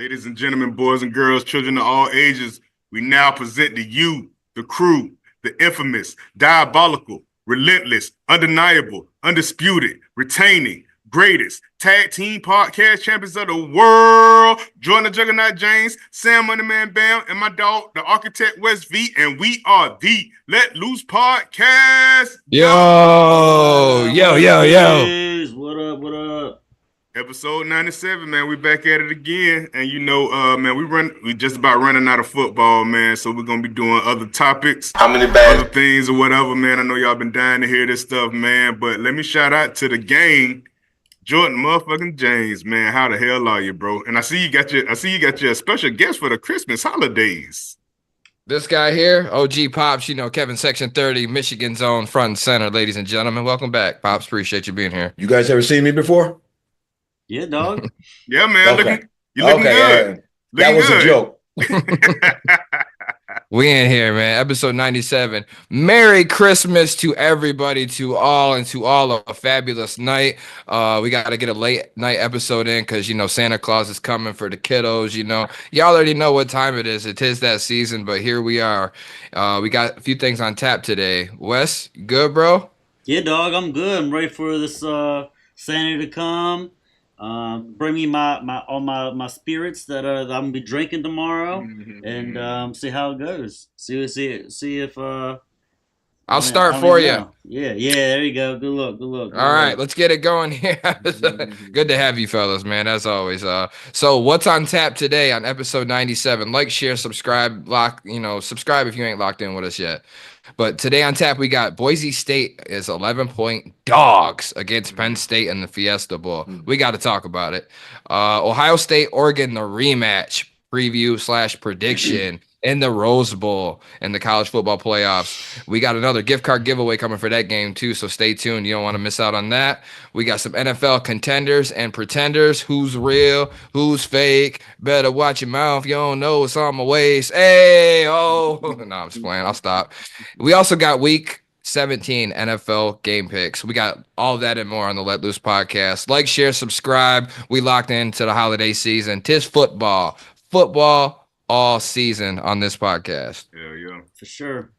Ladies and gentlemen, boys and girls, children of all ages, we now present to you, the crew, the infamous, diabolical, relentless, undeniable, undisputed, retaining, greatest tag team podcast champions of the world. Jordan the Juggernaut James, Sam Moneyman Bam, and my dog, the architect West V, and we are the Let Loose Podcast. Yo. What up? Episode 97, man. We back at it again. And man, we just about running out of football, man. So we're gonna be doing other topics, other things or whatever, man. I know y'all been dying to hear this stuff, man. But let me shout out to the gang, Jordan motherfucking James, man. How the hell are you, bro? And I see you got your special guest for the Christmas holidays. This guy here, OG Pops, Kevin Section 30, Michigan's own front and center, ladies and gentlemen. Welcome back, Pops. Appreciate you being here. You guys ever seen me before? Yeah, dog. Yeah, man. Okay. You looking good. That was a joke. We in here, man. Episode 97. Merry Christmas to everybody, to all a fabulous night. We got to get a late night episode in because, Santa Claus is coming for the kiddos, Y'all already know what time it is. It is that season, but here we are. We got a few things on tap today. Wes, good, bro? Yeah, dog. I'm good. I'm ready for this Santa to come. Bring me all my spirits that I'm gonna be drinking tomorrow, and see how it goes. See if I'll start for you. Yeah. There you go. Good luck. All right, let's get it going here. Good to have you, fellas, man. As always. So what's on tap today on episode 97? Like, share, subscribe, subscribe if you ain't locked in with us yet. But today on tap, we got Boise State is 11-point dogs against Penn State in the Fiesta Bowl. We got to talk about it. Ohio State, Oregon, the rematch preview / prediction in the Rose Bowl in the college football playoffs. We got another gift card giveaway coming for that game too, so stay tuned. You don't want to miss out on that. We got some NFL contenders and pretenders. Who's real? Who's fake? Better watch your mouth. You don't know what's on my waist. Hey, oh. No, I'm just playing. I'll stop. We also got week 17 NFL game picks. We got all that and more on the Let Loose podcast. Like, share, subscribe. We locked into the holiday season. 'Tis football all season on this podcast. Yeah. For sure.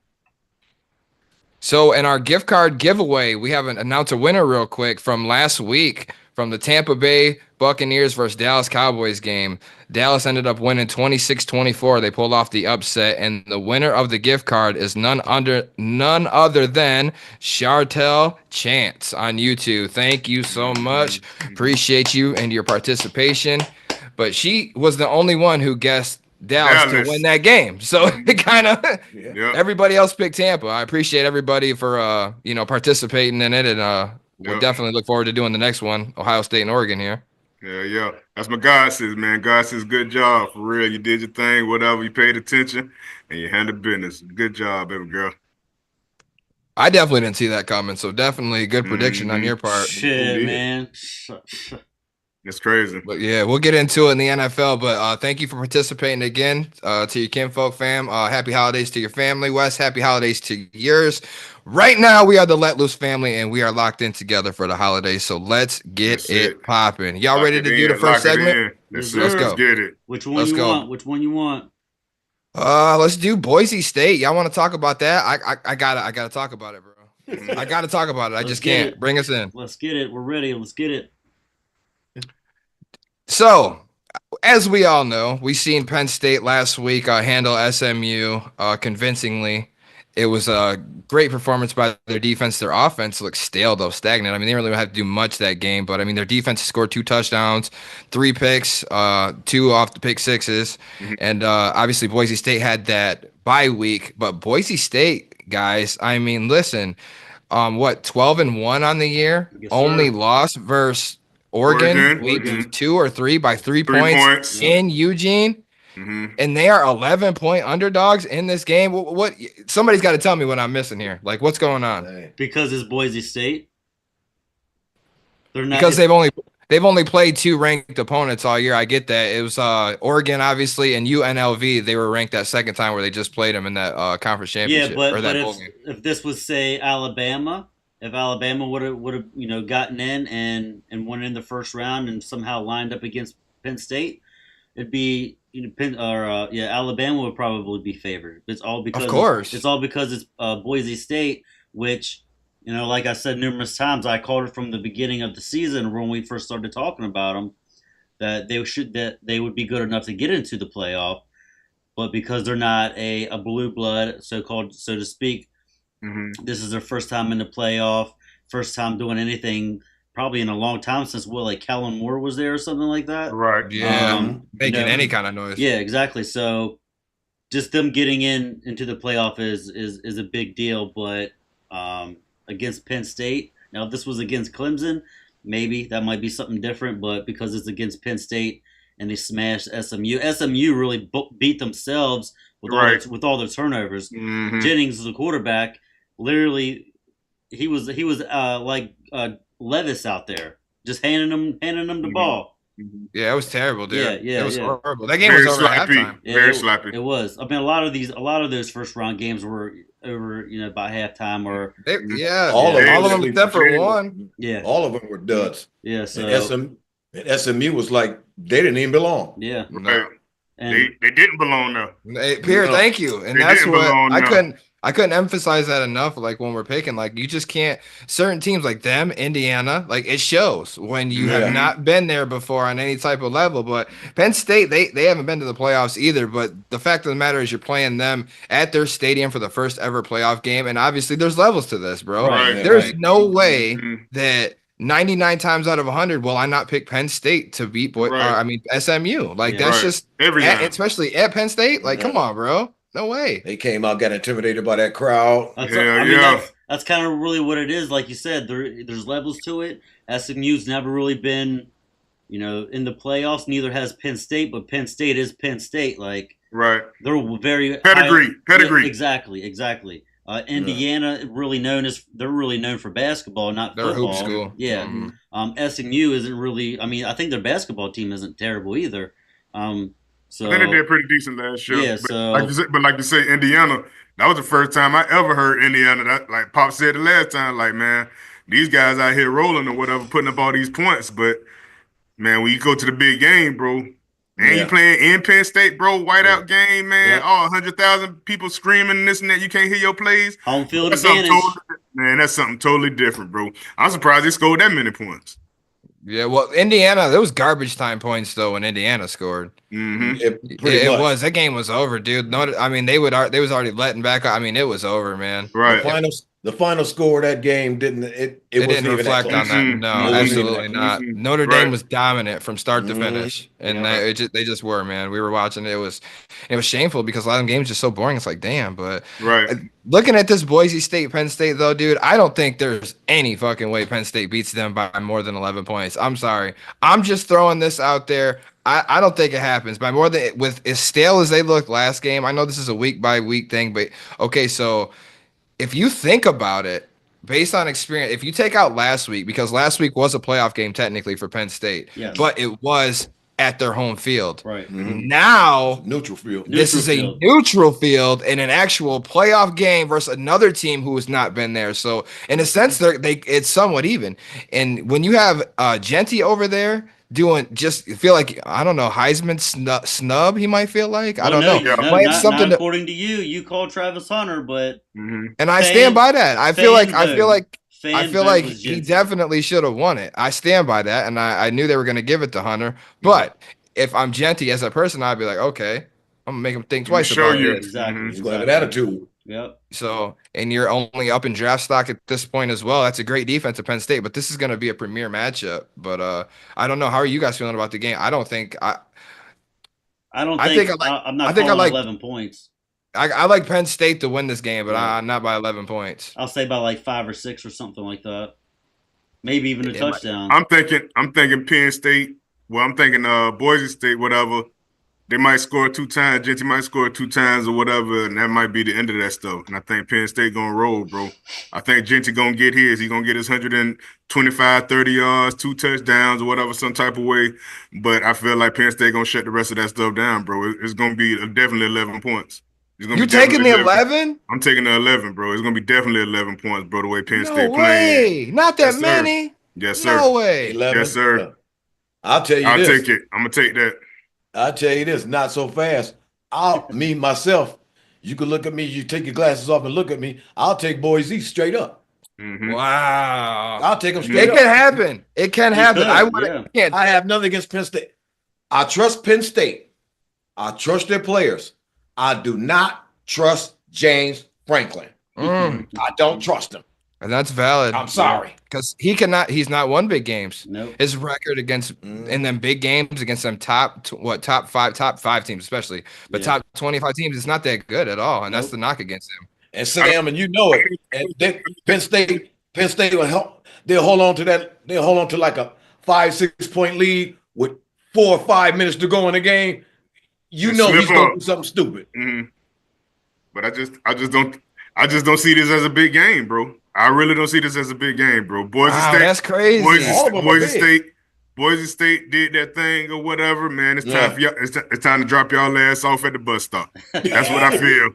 So in our gift card giveaway, we have announced a winner real quick from last week from the Tampa Bay Buccaneers versus Dallas Cowboys game. Dallas ended up winning 26-24. They pulled off the upset, and the winner of the gift card is none other than Chartel Chance on YouTube. Thank you so much. Appreciate you and your participation. But she was the only one who guessed Dallas to win that game. So it kind of everybody else picked Tampa. I appreciate everybody for participating in it, and we'll definitely look forward to doing the next one, Ohio State and Oregon here. Yeah. That's my God says, man. God says good job. For real. You did your thing, whatever. You paid attention and you handled business. Good job, baby girl. I definitely didn't see that coming, so definitely a good prediction on your part. Shit, man. It's crazy. But yeah, we'll get into it in the NFL. But thank you for participating again to your kinfolk fam. Happy holidays to your family, Wes. Happy holidays to yours. Right now, we are the Let Loose family, and we are locked in together for the holidays. So let's get it popping. Y'all ready to do the first segment? Let's get it. Which one you want? Let's do Boise State. Y'all want to talk about that? I gotta talk about it, bro. I gotta talk about it. I just can't. Bring us in. Let's get it. We're ready. Let's get it. So, as we all know, we seen Penn State last week handle SMU convincingly. It was a great performance by their defense. Their offense looked stale, though, stagnant. I mean, they really didn't have to do much that game, but I mean, their defense scored 2 touchdowns, 3 picks, 2 off the pick sixes, and obviously Boise State had that bye week. But Boise State, guys, I mean, listen, 12-1 on the year, only loss versus Oregon week 2 or 3 by 3 points in Eugene. And they are 11-point underdogs in this game. What? Somebody's got to tell me what I'm missing here. Like, what's going on? Because it's Boise State. They're not because they've only played 2 ranked opponents all year. I get that. It was Oregon, obviously, and UNLV. They were ranked that second time where they just played them in that conference championship. Yeah, but if this was, say, Alabama, if Alabama would have gotten in and won in the first round and somehow lined up against Penn State, it'd be Alabama would probably be favored. It's all because Of course. it's Boise State, which like I said numerous times, I called it from the beginning of the season when we first started talking about them that they would be good enough to get into the playoff, but because they're not a blue blood, so to speak, this is their first time in the playoff, first time doing anything probably in a long time since Kellen Moore was there or something like that. Right. Yeah. Making any kind of noise. Yeah, exactly. So just them getting into the playoff is a big deal, but against Penn State, now if this was against Clemson, maybe that might be something different, but because it's against Penn State and they smashed SMU really beat themselves with all their turnovers. Jennings is the quarterback. Literally, he was like Levis out there, just handing them the ball. Yeah, it was terrible, dude. Yeah, it was yeah. horrible. That game Very was over at sloppy. halftime. Very sloppy. It was. I mean, a lot of those first round games were over, by halftime or All of them them except for one. yeah, all of them were duds. yeah. So And SMU was like they didn't even belong. yeah, Right. and They didn't belong there. Hey, Pierre, No. thank you. And They that's didn't what belong, I no. couldn't emphasize that enough. Like when we're picking, like you just can't. Certain teams like them, Indiana, like it shows when you Yeah. have not been there before on any type of level. But Penn State, they haven't been to the playoffs either. But the fact of the matter is, you're playing them at their stadium for the first ever playoff game, and obviously there's levels to this, bro. Right. There's no way Mhm. that 99 times out of 100 will I not pick Penn State to beat SMU. Like Yeah. that's Right. just Every time. especially at Penn State. Like, come on, bro. No way. They came out, got intimidated by that crowd. That's kind of really what it is. Like you said, there's levels to it. SMU's never really been, in the playoffs. Neither has Penn State, but Penn State is Penn State. Like Right. they're very Pedigree. Yeah, exactly. Indiana they're really known for basketball, not They're a football. hoop school. Yeah. Mhm. SMU isn't really. I mean, I think their basketball team isn't terrible either. So I think they did pretty decent last year. Yeah, But so- like you say, Indiana, that was the first time I ever heard Indiana. That, like Pop said the last time, like, man, these guys out here rolling or whatever, putting up all these points. But man, when you go to the big game, bro, and you playing in Penn State, bro, whiteout game, man, all 100,000 people screaming this and that, you can't hear your plays. home field That's advantage. that's something totally different, bro. I'm surprised they scored that many points. Yeah, well, Indiana, there was garbage time points though when Indiana scored. Mm-hmm. It was. That game was over, dude. No, I mean they was already letting back. I mean it was over, man. Right. The final score of that game didn't Didn't reflect on that. Mhm. No, Mhm. absolutely not. Mhm. Notre Right. Dame was dominant from start to finish, and Yeah. they just were, man. We were watching. It was shameful because a lot of them games just so boring. It's like, damn. But Right. looking at this Boise State, Penn State, though, dude, I don't think there's any fucking way Penn State beats them by more than 11 points. I'm sorry. I'm just throwing this out there. I don't think it happens by more than with as stale as they looked last game. I know this is a week by week thing, but okay, so if you think about it, based on experience, if you take out last week, because last week was a playoff game technically for Penn State, Yes. but it was at their home field. Right. Now, neutral field. this is a neutral field in an actual playoff game versus another team who has not been there. So, in a sense, it's somewhat even. And when you have Genty over there doing just feel like I don't know Heisman snub, he might feel like I don't know. Might have something not according to you. You called Travis Hunter, but and I stand by that. I feel like he Genty. definitely should have won it. I stand by that, and I knew they were going to give it to Hunter. But if I'm Genty as a person, I'd be like, okay, I'm gonna make him think twice Show about you. it. Exactly. He's going to have an attitude. Yep. So, and you're only up in draft stock at this point as well. That's a great defense at Penn State, but this is going to be a premier matchup. But I don't know. How are you guys feeling about the game? I'm not calling 11 points. I like Penn State to win this game, but not by 11 points. I'll say by like 5 or 6 or something like that. Maybe even a touchdown. I'm thinking Penn State. Well, I'm thinking Boise State, whatever. They might score 2 times. Genty might score 2 times or whatever, and that might be the end of that stuff. And I think Penn State gonna roll, bro. I think Genty gonna get his. He gonna get his 125, 30 yards, 2 touchdowns or whatever, some type of way. But I feel like Penn State gonna shut the rest of that stuff down, bro. It's gonna be definitely 11 points. You taking the 11? I'm taking the 11, bro. It's gonna be definitely 11 points, bro. The way Penn State No playing. way. Not that Yes, sir. many. Yes, sir. No way. 11. Yes, sir. I'll tell you I'll this. take it. I'm gonna take that. I tell you this, not so fast. Me myself, you can look at me. You take your glasses off and look at me. I'll take Boise straight up. Mm-hmm. Wow. I'll take them Mm-hmm. straight It up. can happen. It can happen. I could, would yeah. can't. I have nothing against Penn State. I trust Penn State. I trust their players. I do not trust James Franklin. Mm, I don't trust him. and that's valid. I'm sorry. Because he's not won big games. Nope. His record against in them big games against them top five teams especially, but top 25 teams is not that good at all, and that's the knock against him. And Sam, and you know it. And Penn State will help. They'll hold on to that. They'll hold on to like a 5-6 point lead with 4 or 5 minutes to go in the game. You know he's going to do something stupid. Mm-hmm. But I just don't see this as a big game, bro. I really don't see this as a big game, bro. Boise State, that's crazy. Boise State did that thing or whatever, man. It's time for y'all. It's time to drop y'all ass off at the bus stop. That's what I feel.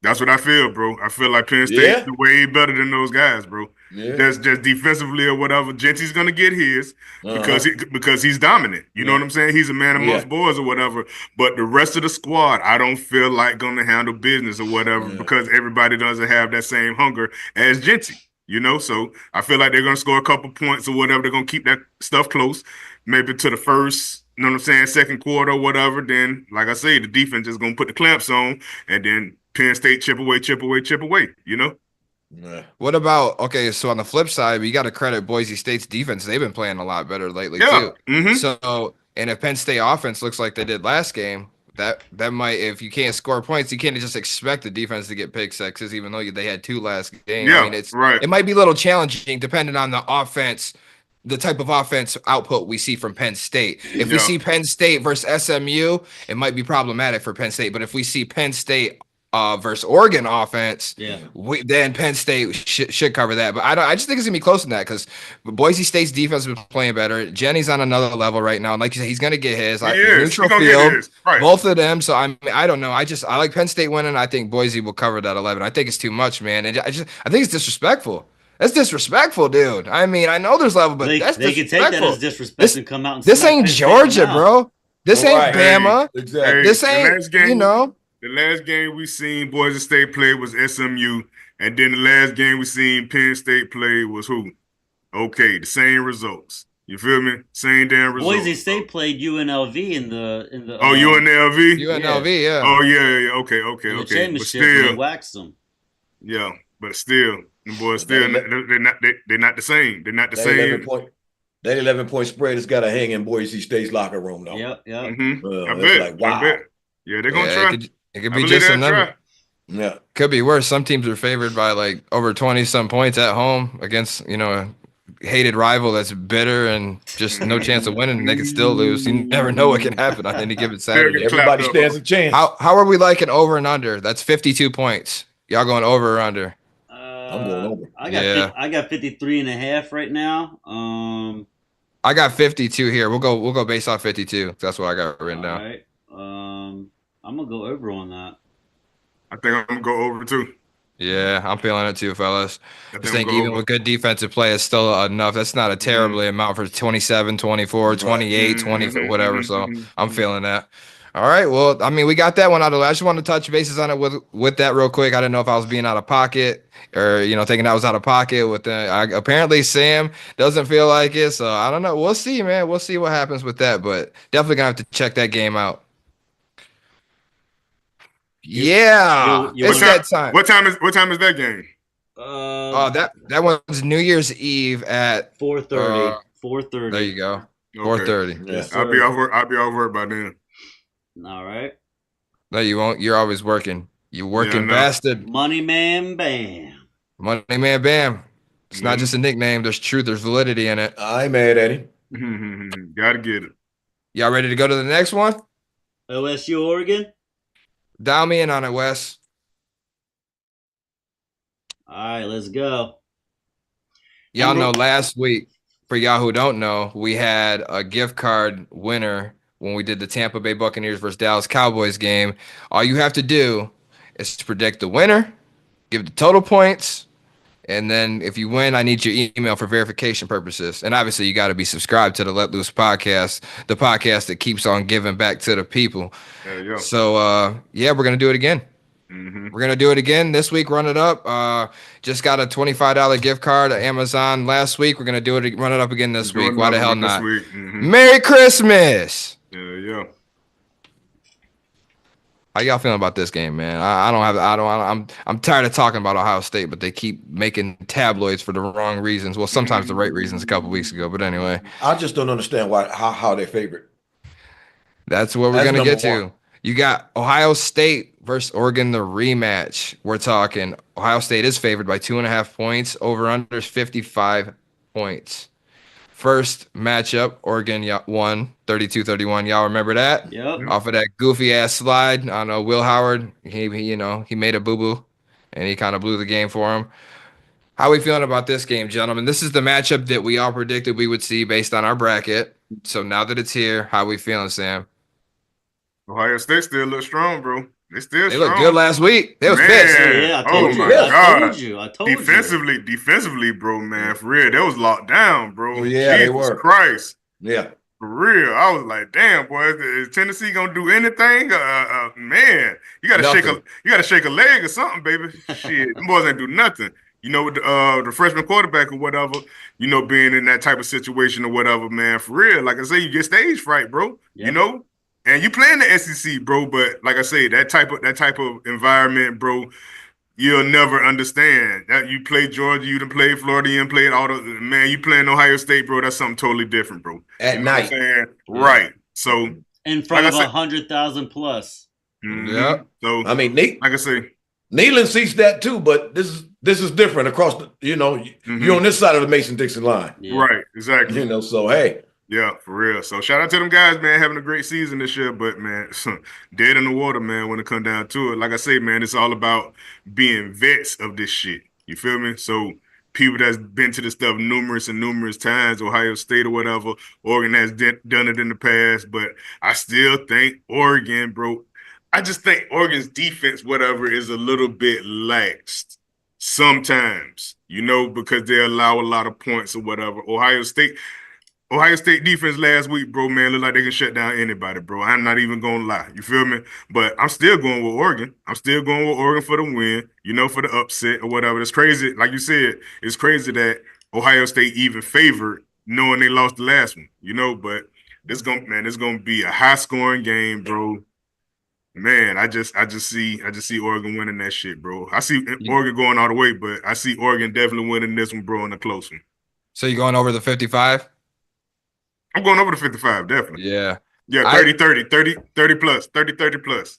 That's what I feel, bro. I feel like Penn State is way better than those guys, bro. Yeah. That's just defensively or whatever. Genty's gonna get his because he's dominant. You know what I'm saying? He's a man amongst boys or whatever. But the rest of the squad, I don't feel like gonna handle business or whatever because everybody doesn't have that same hunger as Genty. You know, so I feel like they're gonna score a couple points or whatever. They're gonna keep that stuff close, maybe to the first, you know what I'm saying, second quarter or whatever. Then, like I say, the defense is gonna put the clamps on, and then Penn State chip away, you know? Yeah. What about, okay, so on the flip side, we got to credit Boise State's defense. They've been playing a lot better lately, too. Mm-hmm. So, and if Penn State offense looks like they did last game, that might, if you can't score points, you can't just expect the defense to get pick sixes, even though they had 2 last game. Yeah, I mean, it might be a little challenging depending on the offense, the type of offense output we see from Penn State. If we see Penn State versus SMU, it might be problematic for Penn State. But if we see Penn State versus Oregon offense, then Penn State should cover that. But I just think it's gonna be closer than that because Boise State's defense is playing better. Jenny's on another level right now, and like you said, he's gonna get his. Neutral field, both of them. So I don't know. I like Penn State winning. I think Boise will cover that 11. I think it's too much, man. And I think it's disrespectful. That's disrespectful, dude. I mean, I know there's level, but that's they disrespectful. Can take that as disrespect and come out. And this ain't Georgia, bro. This ain't Bama. Exactly. This ain't you know. The last game we seen Boise State play was SMU, and then the last game we seen Penn State play was who? Okay, the same results. You feel me? Same damn results. Boise State played UNLV in the. Oh, UNLV. UNLV, yeah. Oh yeah. Okay. The championship, but they waxed them. Yeah, but still, the boys still they're not the same. They're not the same. That 11-point spread has got to hang in Boise State's locker room, though. Yep. Mm-hmm. I bet. Like, wow. I bet. Yeah, they're gonna try. It could be just another. Yeah, could be worse. Some teams are favored by like over 20-some points at home against a hated rival that's bitter and just no chance of winning. And they can still lose. You never know what can happen on any given Saturday. Everybody stands a chance. How are we liking over and under? That's 52 points. Y'all going over or under? I'm going over. I got 53.5 right now. I got 52 here. We'll go based off 52. That's what I got written down. All right. I'm gonna go over on that. I think I'm gonna go over too. Yeah, I'm feeling it too, fellas. I think even with good defensive play, it's still enough. That's not a terribly amount for 27, 24, 28, 20, whatever. So I'm feeling that. All right. Well, I mean, we got that one out of the way. I just wanted to touch bases on it with that real quick. I didn't know if I was being out of pocket or, thinking I was out of pocket with apparently Sam doesn't feel like it. So I don't know. We'll see, man. We'll see what happens with that, but definitely gonna have to check that game out. Yeah, it's that time. What time is that game? That one's New Year's Eve at 4:30. 4:30. There you go. Okay. 4:30. Yes, I'll be off work by then. All right. No, you won't. You're always working. You working bastard. Money man bam. Money man bam. It's not just a nickname. There's truth. There's validity in it. I ain't mad at him. Gotta get it. Y'all ready to go to the next one? OSU Oregon. Dial me in on it, Wes. All right, let's go. Y'all know last week, for y'all who don't know, we had a gift card winner when we did the Tampa Bay Buccaneers versus Dallas Cowboys game. All you have to do is to predict the winner, give the total points, And then if you win, I need your email for verification purposes. And obviously, you got to be subscribed to the Let Loose podcast, the podcast that keeps on giving back to the people. Yeah. So, yeah, we're going to do it again. We're going to do it again this week, run it up. Just got a $25 gift card at Amazon last week. We're going to do it, run it up again this week. Why the hell not? Merry Christmas. Yeah. How y'all feeling about this game, man? I'm tired of talking about Ohio State, but they keep making tabloids for the wrong reasons. Well, sometimes the right reasons a couple weeks ago, but anyway. I just don't understand how they're favored. That's what we're going to get to. You got Ohio State versus Oregon, the rematch. We're talking Ohio State is favored by 2.5 points. Over under 55 points. First matchup, Oregon won 32-31. Y'all remember that? Yep. Off of that goofy ass slide. I know Will Howard. He made a boo boo, and he kind of blew the game for him. How are we feeling about this game, gentlemen? This is the matchup that we all predicted we would see based on our bracket. So now that it's here, how are we feeling, Sam? Ohio State still look strong, bro. They looked good last week. They was pissed. Yeah, I told you. I told you. Defensively, bro, man, for real, they was locked down, bro. Yeah, Jesus they were. Christ. Yeah. For real, I was like, damn, boy, is Tennessee gonna do anything? Man, you gotta shake a leg or something, baby. Shit, them boys ain't do nothing. You know, with the freshman quarterback or whatever, you know, being in that type of situation or whatever, man, for real. Like I say, you get stage fright, bro. Yep. You know. And you play in the SEC, bro, but like I say, that type of environment, bro, you'll never understand. That you play Georgia, you done played Florida, you done played all the man. You playing Ohio State, bro. That's something totally different, bro. At night, right? So in front of 100,000 plus. Yeah. So I mean, like I say, Neyland sees that too, but this is different across the. You know, you're on this side of the Mason-Dixon line, right? Exactly. You know, so hey. Yeah, for real. So shout out to them guys, man, having a great season this year. But man, dead in the water, man, when it come down to it. Like I say, man, it's all about being vets of this shit. You feel me? So people that's been to this stuff numerous times, Ohio State or whatever, Oregon has done it in the past. But I still think Oregon, bro, I just think Oregon's defense, whatever, is a little bit laxed sometimes, you know, because they allow a lot of points or whatever. Ohio State defense last week, bro, man, look like they can shut down anybody, bro. I'm not even going to lie. You feel me? But I'm still going with Oregon. I'm still going with Oregon for the win, you know, for the upset or whatever. It's crazy. Like you said, it's crazy that Ohio State even favored knowing they lost the last one, you know, but it's going to be a high-scoring game, bro. Man, I just see Oregon winning that shit, bro. I see Oregon going all the way, but I see Oregon definitely winning this one, bro, in a close one. So you going over the 55? I'm going over the 55, definitely. Yeah. Yeah, 30 plus.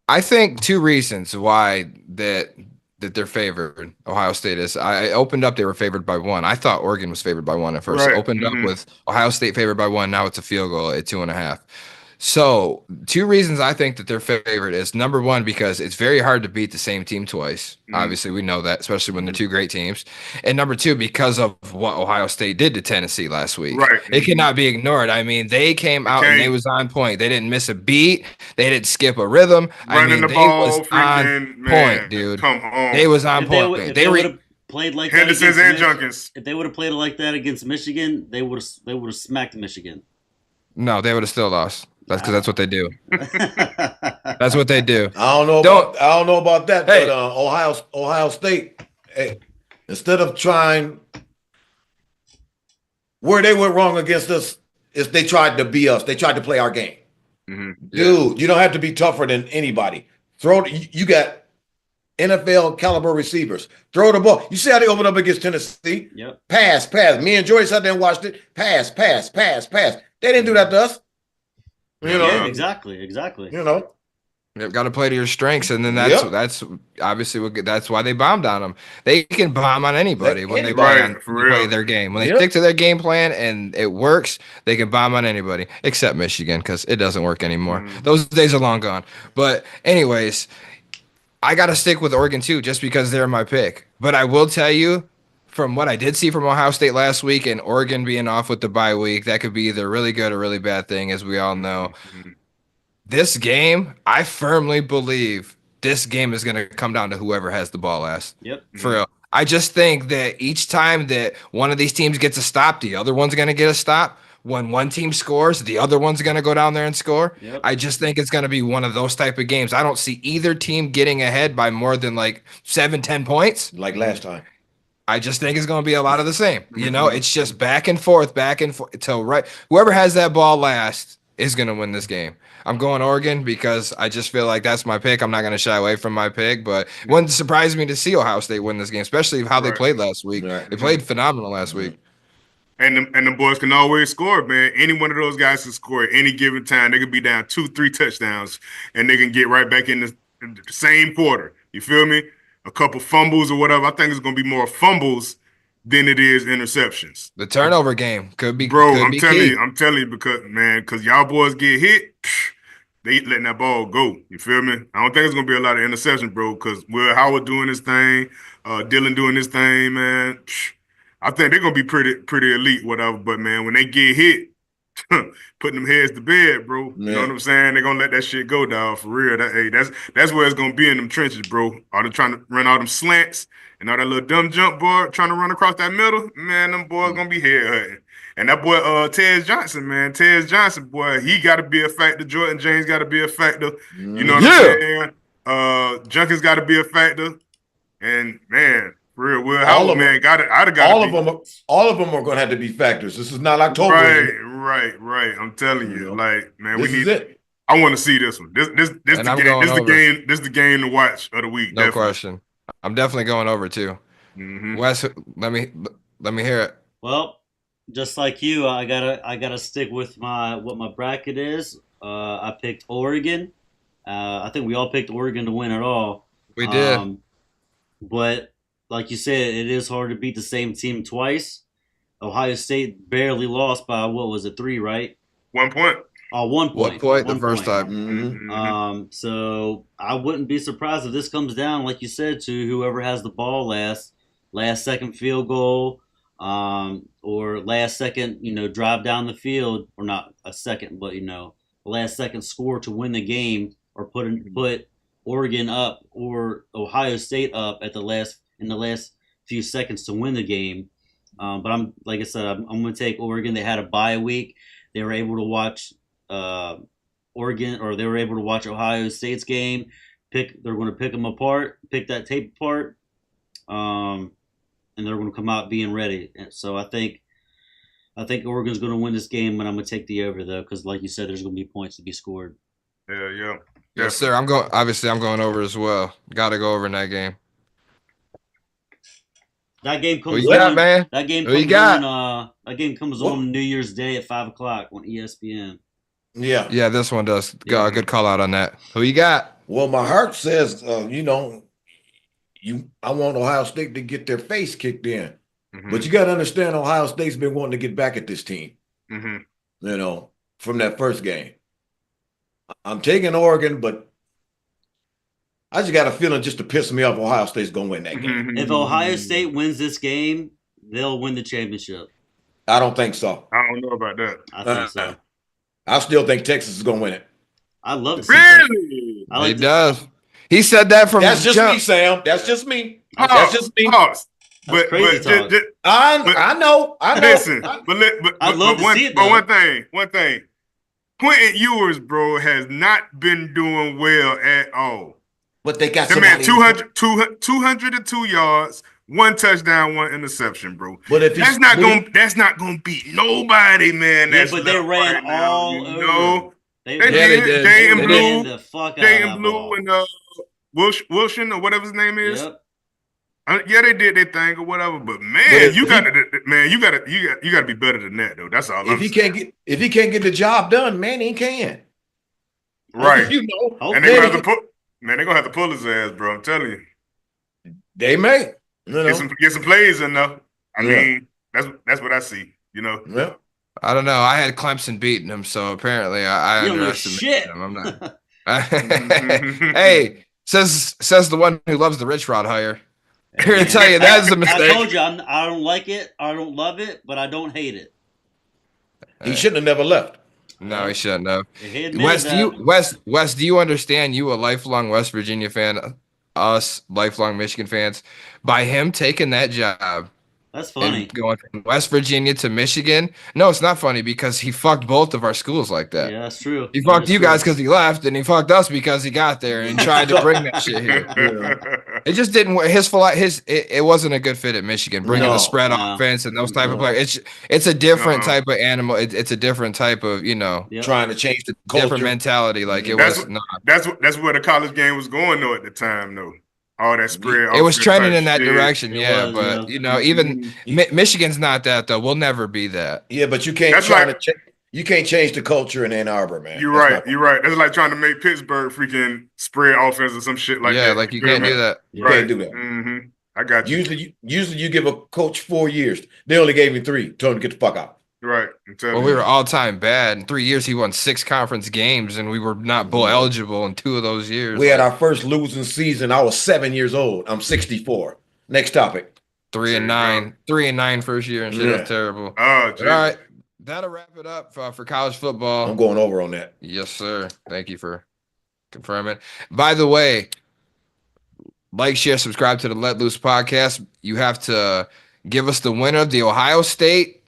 I think two reasons why that they're favored. Ohio State is. I opened up, they were favored by 1. I thought Oregon was favored by 1 at first. Right. Opened up with Ohio State favored by 1. Now it's a field goal at 2.5. So two reasons I think that they're favored is number one, because it's very hard to beat the same team twice. Obviously, we know that, especially when they're two great teams. And number two, because of what Ohio State did to Tennessee last week. Right. It cannot be ignored. I mean, they came out and they was on point. They didn't miss a beat. They didn't skip a rhythm. Running the ball, was on point, dude. Come on. They was on point. They would have played like Henderson's that and Junkins. If they would have played like that against Michigan, they would have smacked Michigan. No, they would have still lost. That's because that's what they do. That's what they do. I don't know about that, but Ohio State, hey, instead of trying, where they went wrong against us is they tried to be us. They tried to play our game. Dude, you don't have to be tougher than anybody. You got NFL caliber receivers. Throw the ball. You see how they opened up against Tennessee? Yep. Pass. Me and Joyce sat there and watched it. Pass. They didn't do that to us. You know, yeah, exactly. You know, you've got to play to your strengths, and then that's obviously that's why they bombed on them. They can bomb on anybody when they play their game. When they stick to their game plan and it works, they can bomb on anybody except Michigan because it doesn't work anymore. Those days are long gone. But anyways, I got to stick with Oregon too, just because they're my pick. But I will tell you, from what I did see from Ohio State last week and Oregon being off with the bye week, that could be either really good or really bad thing, as we all know. This game, I firmly believe this game is going to come down to whoever has the ball last. Yep. For real. I just think that each time that one of these teams gets a stop, the other one's going to get a stop. When one team scores, the other one's going to go down there and score. Yep. I just think it's going to be one of those type of games. I don't see either team getting ahead by more than like 7-10 points. Like last time. I just think it's going to be a lot of the same. You know, it's just back and forth till right. Whoever has that ball last is going to win this game. I'm going Oregon because I just feel like that's my pick. I'm not going to shy away from my pick, but it wouldn't surprise me to see Ohio State win this game, especially how they played last week. Right. They played phenomenal last week. And the boys can always score, man. Any one of those guys can score at any given time. They could be down 2-3 touchdowns, and they can get right back in the same quarter. You feel me? A couple fumbles or whatever. I think it's going to be more fumbles than it is interceptions. The turnover game could be, Bro, could I'm be telling key. you, because y'all boys get hit, they letting that ball go. You feel me? I don't think it's gonna be a lot of interceptions, bro. Because Will Howard doing his thing, Dylan doing his thing, man. I think they're gonna be pretty elite, whatever. But man, when they get hit, putting them heads to bed, bro. You know what I'm saying? They're gonna let that shit go, dog. For real. That's where it's gonna be in them trenches, bro. Are they trying to run all them slants and all that little dumb jump boy trying to run across that middle? Man, them boys gonna be head hurting. And that boy, Tez Johnson, man. Tez Johnson, boy, he got to be a factor. Jordan James got to be a factor. You know what I'm saying? Junkins got to be a factor. And, man, for real, Will Howard, man, all of them are going to have to be factors. This is not October. Right. I'm telling you. Like, man, this is it. I want to see this one. This the game to watch of the week. No question. I'm definitely going over, too. Wes, let me hear it. Well, just like you, I gotta stick with what my bracket is. I picked Oregon. I think we all picked Oregon to win it all. We did. But like you said, it is hard to beat the same team twice. Ohio State barely lost by, what was it, 3, right? 1 point. Oh, 1 point. 1 point the first time. So I wouldn't be surprised if this comes down, like you said, to whoever has the ball last second field goal. Or last second, drive down the field, or not a second, but last second score to win the game, or put Oregon up or Ohio State up in the last few seconds to win the game. But I'm going to take Oregon. They had a bye week. They were able to watch Oregon, or they were able to watch Ohio State's game. They're going to pick them apart, pick that tape apart. And they're going to come out being ready. And so I think Oregon's going to win this game, but I'm going to take the over, though, because like you said, there's going to be points to be scored. Yeah. Yes, sir. I'm going over as well. Got to go over in that game. That game comes on, man. That game comes on New Year's Day at 5:00 on ESPN. Yeah, this one does. Good call out on that. Who you got? Well, my heart says, I want Ohio State to get their face kicked in. But you got to understand, Ohio State's been wanting to get back at this team, from that first game. I'm taking Oregon, but I just got a feeling just to piss me off, Ohio State's going to win that game. If Ohio State wins this game, they'll win the championship. I don't think so. I don't know about that. I think so. I still think Texas is going to win it. I love to see Really? He does. He said that from That's just jump. me, Sam. That's just me. That's just me. But I know. Listen, I'd love to see it, though. one thing. Quentin Ewers, bro, has not been doing well at all. But they got that man 202 yards, 1 touchdown, 1 interception, bro. But if that's not gonna beat nobody, man. But they ran all over. They did. Jay and Blue and Wilson or whatever his name is. Yep. Yeah, they did their thing or whatever, but man, you gotta be better than that, though. That's all. If he can't get the job done, man, he can. Right. And they're gonna have to pull his ass, bro. I'm telling you. They may. Get some plays in there. I mean, that's what I see. Yeah. I don't know. I had Clemson beating him, so apparently I underestimated him. I'm not. Hey, says the one who loves the rich rod hire. Here to tell you that's a mistake. I told you I don't like it. I don't love it, but I don't hate it. He shouldn't have never left. No, he shouldn't have. Wes, do you understand? You a lifelong West Virginia fan. us lifelong Michigan fans, by him taking that job That's funny. and going from West Virginia to Michigan. No, it's not funny because he fucked both of our schools like that. Yeah, that's true. He fucked you guys because he left, and he fucked us because he got there and tried to bring that shit here. It just didn't work. It wasn't a good fit at Michigan, bringing the spread offense and those type of players. It's a different type of animal. It's a different type of, trying to change the different culture. mentality. Like was not. That's where the college game was going though at the time though. All that spread. It was trending in that shit. direction, but even Michigan's not that though. We'll never be that. Yeah, but you can't you can't change the culture in Ann Arbor, man. You're right. That's like trying to make Pittsburgh freaking spread offense or some shit like that. Yeah, like you can't do that. You can't do that. Mm-hmm. I got you. Usually you give a coach 4 years. They only gave him 3. Told him to get the fuck out. Right. Well, we were all time bad. In 3 years, he won 6 conference games, and we were not bowl eligible in 2 of those years. We had our first losing season. I was 7 years old. I'm 64. Next topic. 3-9. 3-9 first year and shit. Yeah. That's terrible. Oh, all right. That'll wrap it up for college football. I'm going over on that. Yes, sir. Thank you for confirming. By the way, like, share, subscribe to the Let Loose podcast. You have to give us the winner of the Ohio State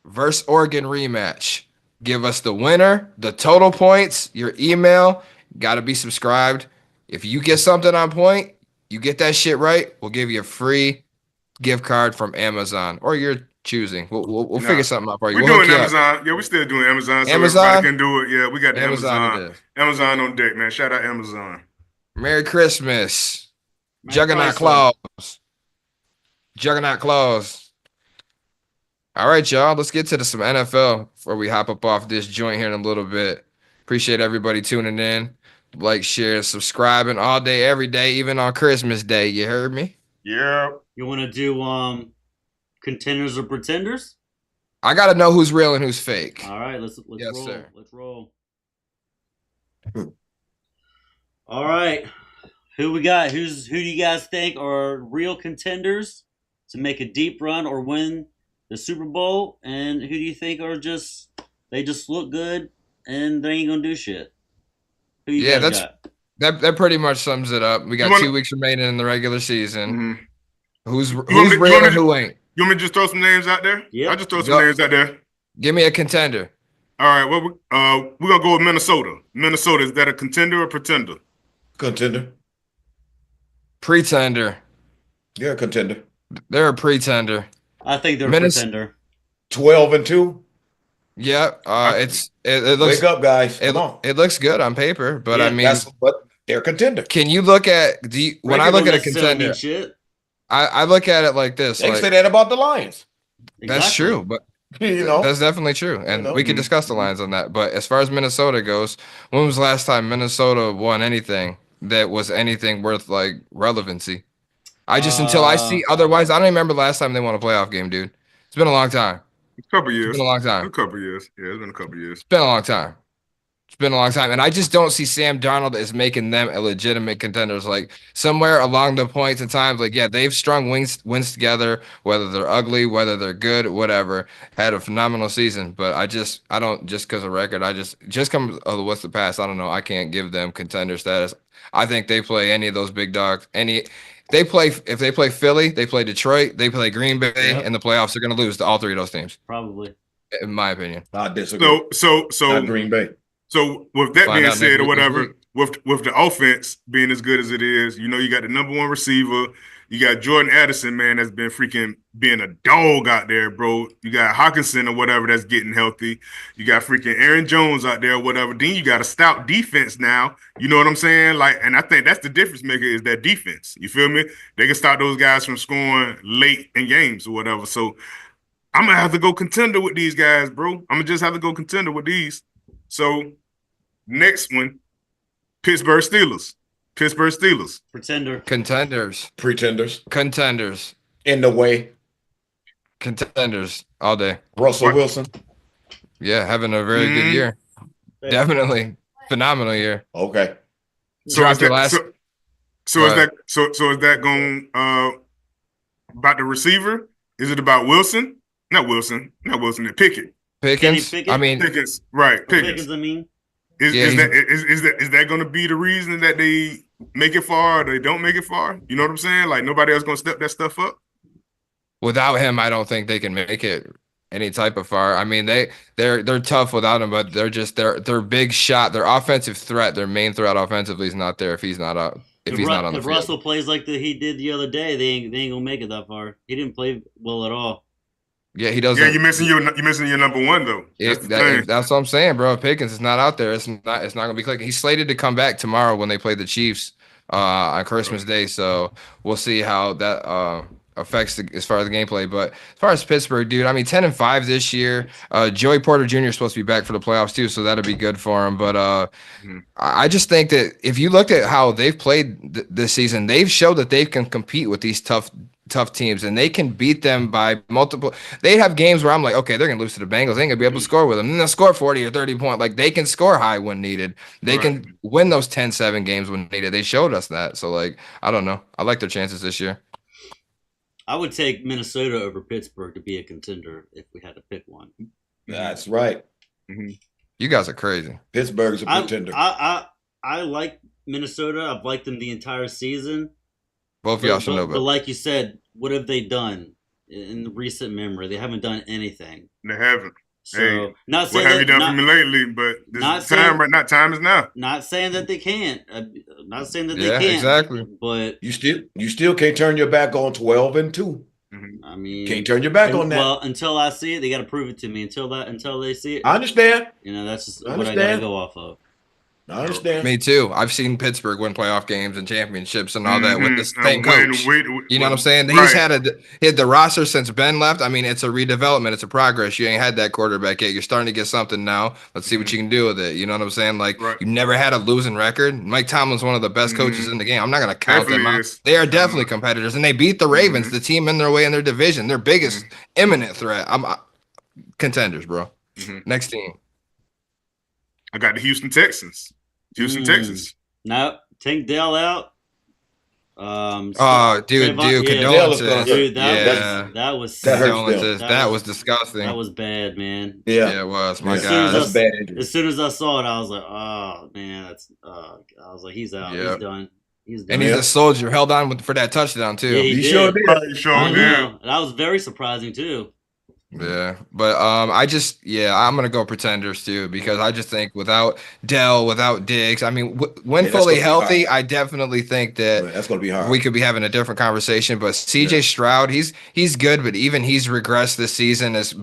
versus Oregon rematch. Give us the winner, the total points, your email. Got to be subscribed. If you get something on point, you get that shit right, we'll give you a free gift card from Amazon or your choosing. We'll figure something out for you. We're doing Amazon. Yeah, we're still doing Amazon. So everybody can do it. Yeah, we got the Amazon. Amazon on deck, man. Shout out Amazon. Merry Christmas. Juggernaut Claus. Juggernaut Claus. All right, y'all. Let's get to some NFL before we hop up off this joint here in a little bit. Appreciate everybody tuning in. Like, share, subscribing all day, every day, even on Christmas Day. You heard me? Yeah. You want to do Contenders or Prentenders? I got to know who's real and who's fake. All right, let's yes, roll. Sir. Let's roll. All right. Who we got? Who do you guys think are real contenders to make a deep run or win the Super Bowl? And who do you think are they just look good and they ain't gonna do shit? Who you guys got? That pretty much sums it up. We got 2 weeks remaining in the regular season. Mm-hmm. Who's real and who ain't? You want me to just throw some names out there? Yeah. I'll just throw some names out there. Give me a contender. All right. Well, we're gonna go with Minnesota. Minnesota, is that a contender or pretender? Contender. Pretender. You're a contender. They're a pretender. I think they're a pretender. 12-2. Yeah. It looks. Wake up, guys. Come on. It looks good on paper, but I mean, but they're a contender. Can you look at when I look at a contender? I look at it like this. They say that about the Lions. Exactly. That's true, but that's definitely true, and we can discuss the Lions on that. But as far as Minnesota goes, when was the last time Minnesota won anything that was anything worth like relevancy? Until I see otherwise, I don't even remember the last time they won a playoff game, dude. It's been a long time. A couple years. It's been a long time. A couple years. Yeah, it's been a couple years. It's been a long time. It's been a long time. And I just don't see Sam Darnold as making them a legitimate contenders. Like somewhere along the points and times, like, yeah, they've strung wins together, whether they're ugly, whether they're good, whatever. Had a phenomenal season. But I don't just because of record, just come what's the past. I don't know. I can't give them contender status. I think they play any of those big dogs. If they play Philly, they play Detroit, they play Green Bay, in the playoffs, they're gonna lose to all 3 of those teams. Probably. In my opinion. I disagree. So not Green Bay. So with that being said, or whatever, with the offense being as good as it is, you got the number 1 receiver. You got Jordan Addison, man, that's been freaking being a dog out there, bro. You got Hawkinson or whatever that's getting healthy. You got freaking Aaron Jones out there or whatever. Then you got a stout defense now. You know what I'm saying? Like, and I think that's the difference maker is that defense. You feel me? They can stop those guys from scoring late in games or whatever. So I'm gonna have to go contender with these guys, bro. I'm gonna just have to go contender with these. So next one, Pittsburgh Steelers. Pretender. Contenders. Pretenders. Contenders. In the way. Contenders all day. Russell Wilson. Yeah, having a very good year. Definitely phenomenal year. Okay. So is that is that going about the receiver? Is it about Wilson? Not Wilson. Pickett. Pickens. Pickett? I mean Pickens. Right. Pickens. Pickens, I mean. Is that going to be the reason that they make it far or they don't make it far? You know what I'm saying? Like nobody else going to step that stuff up. Without him, I don't think they can make it any type of far. I mean, they're tough without him, but they're big shot. Their offensive threat, their main threat offensively is not there if he's not out. If he's not on the field. Russell plays like he did the other day, they ain't gonna make it that far. He didn't play well at all. Yeah, he doesn't. Yeah, you're missing your number one though. That's what I'm saying, bro. If Pickens is not out there, it's not gonna be clicking. He's slated to come back tomorrow when they play the Chiefs on Christmas Day. So we'll see how that affects as far as the gameplay. But as far as Pittsburgh, dude, I mean 10-5 this year. Joey Porter Jr. is supposed to be back for the playoffs too, so that'll be good for him. But I just think that if you look at how they've played this season, they've showed that they can compete with these tough teams, and they can beat them by multiple. They have games where I'm like, okay, they're gonna lose to the Bengals. They ain't gonna be able to score with them. And they'll score 40 or 30 points. Like they can score high when needed. They can win those 10-7 games when needed. They showed us that. So like, I don't know. I like their chances this year. I would take Minnesota over Pittsburgh to be a contender if we had to pick one. That's right. You guys are crazy. Pittsburgh's a contender. I like Minnesota. I've liked them the entire season. Both of y'all should know about. But like you said, what have they done in recent memory? They haven't done anything. They haven't. So hey, not saying what have you done for me lately? But this time is now. Not saying that they can't. Not saying that they can't. Exactly. But you still can't turn your back on 12-2. I mean, can't turn your back on that. Well, until I see it, they got to prove it to me. Until they see it, I understand. You know, that's just what I got to go off of. I understand. Me too. I've seen Pittsburgh win playoff games and championships and all that with the same coach. You know what I'm saying? He's had the roster since Ben left. I mean, it's a redevelopment. It's a progress. You ain't had that quarterback yet. You're starting to get something now. Let's see what you can do with it. You know what I'm saying? Like, you never had a losing record. Mike Tomlin's one of the best coaches in the game. I'm not going to count them out. They are definitely competitors, and they beat the Ravens, the team in their way in their division. Their biggest imminent threat. I'm contenders, bro. Next team. I got the Houston Texans. Texas. No, take Dell out. Dude, condolences. Dude, that was condolences. That was disgusting. That was bad, man. Yeah, it was. My God, that's bad. As soon as I saw it, I was like, oh man, that's. I was like, he's out. He's done. He's done. And he's a soldier. Held on for that touchdown too. Yeah, he sure did. That was very surprising too. Yeah, but I'm gonna go Pretenders too, because I just think without Dell, without Diggs, I mean, when fully healthy, I definitely think that that's gonna be hard. We could be having a different conversation. But CJ Stroud, he's good, but even he's regressed this season as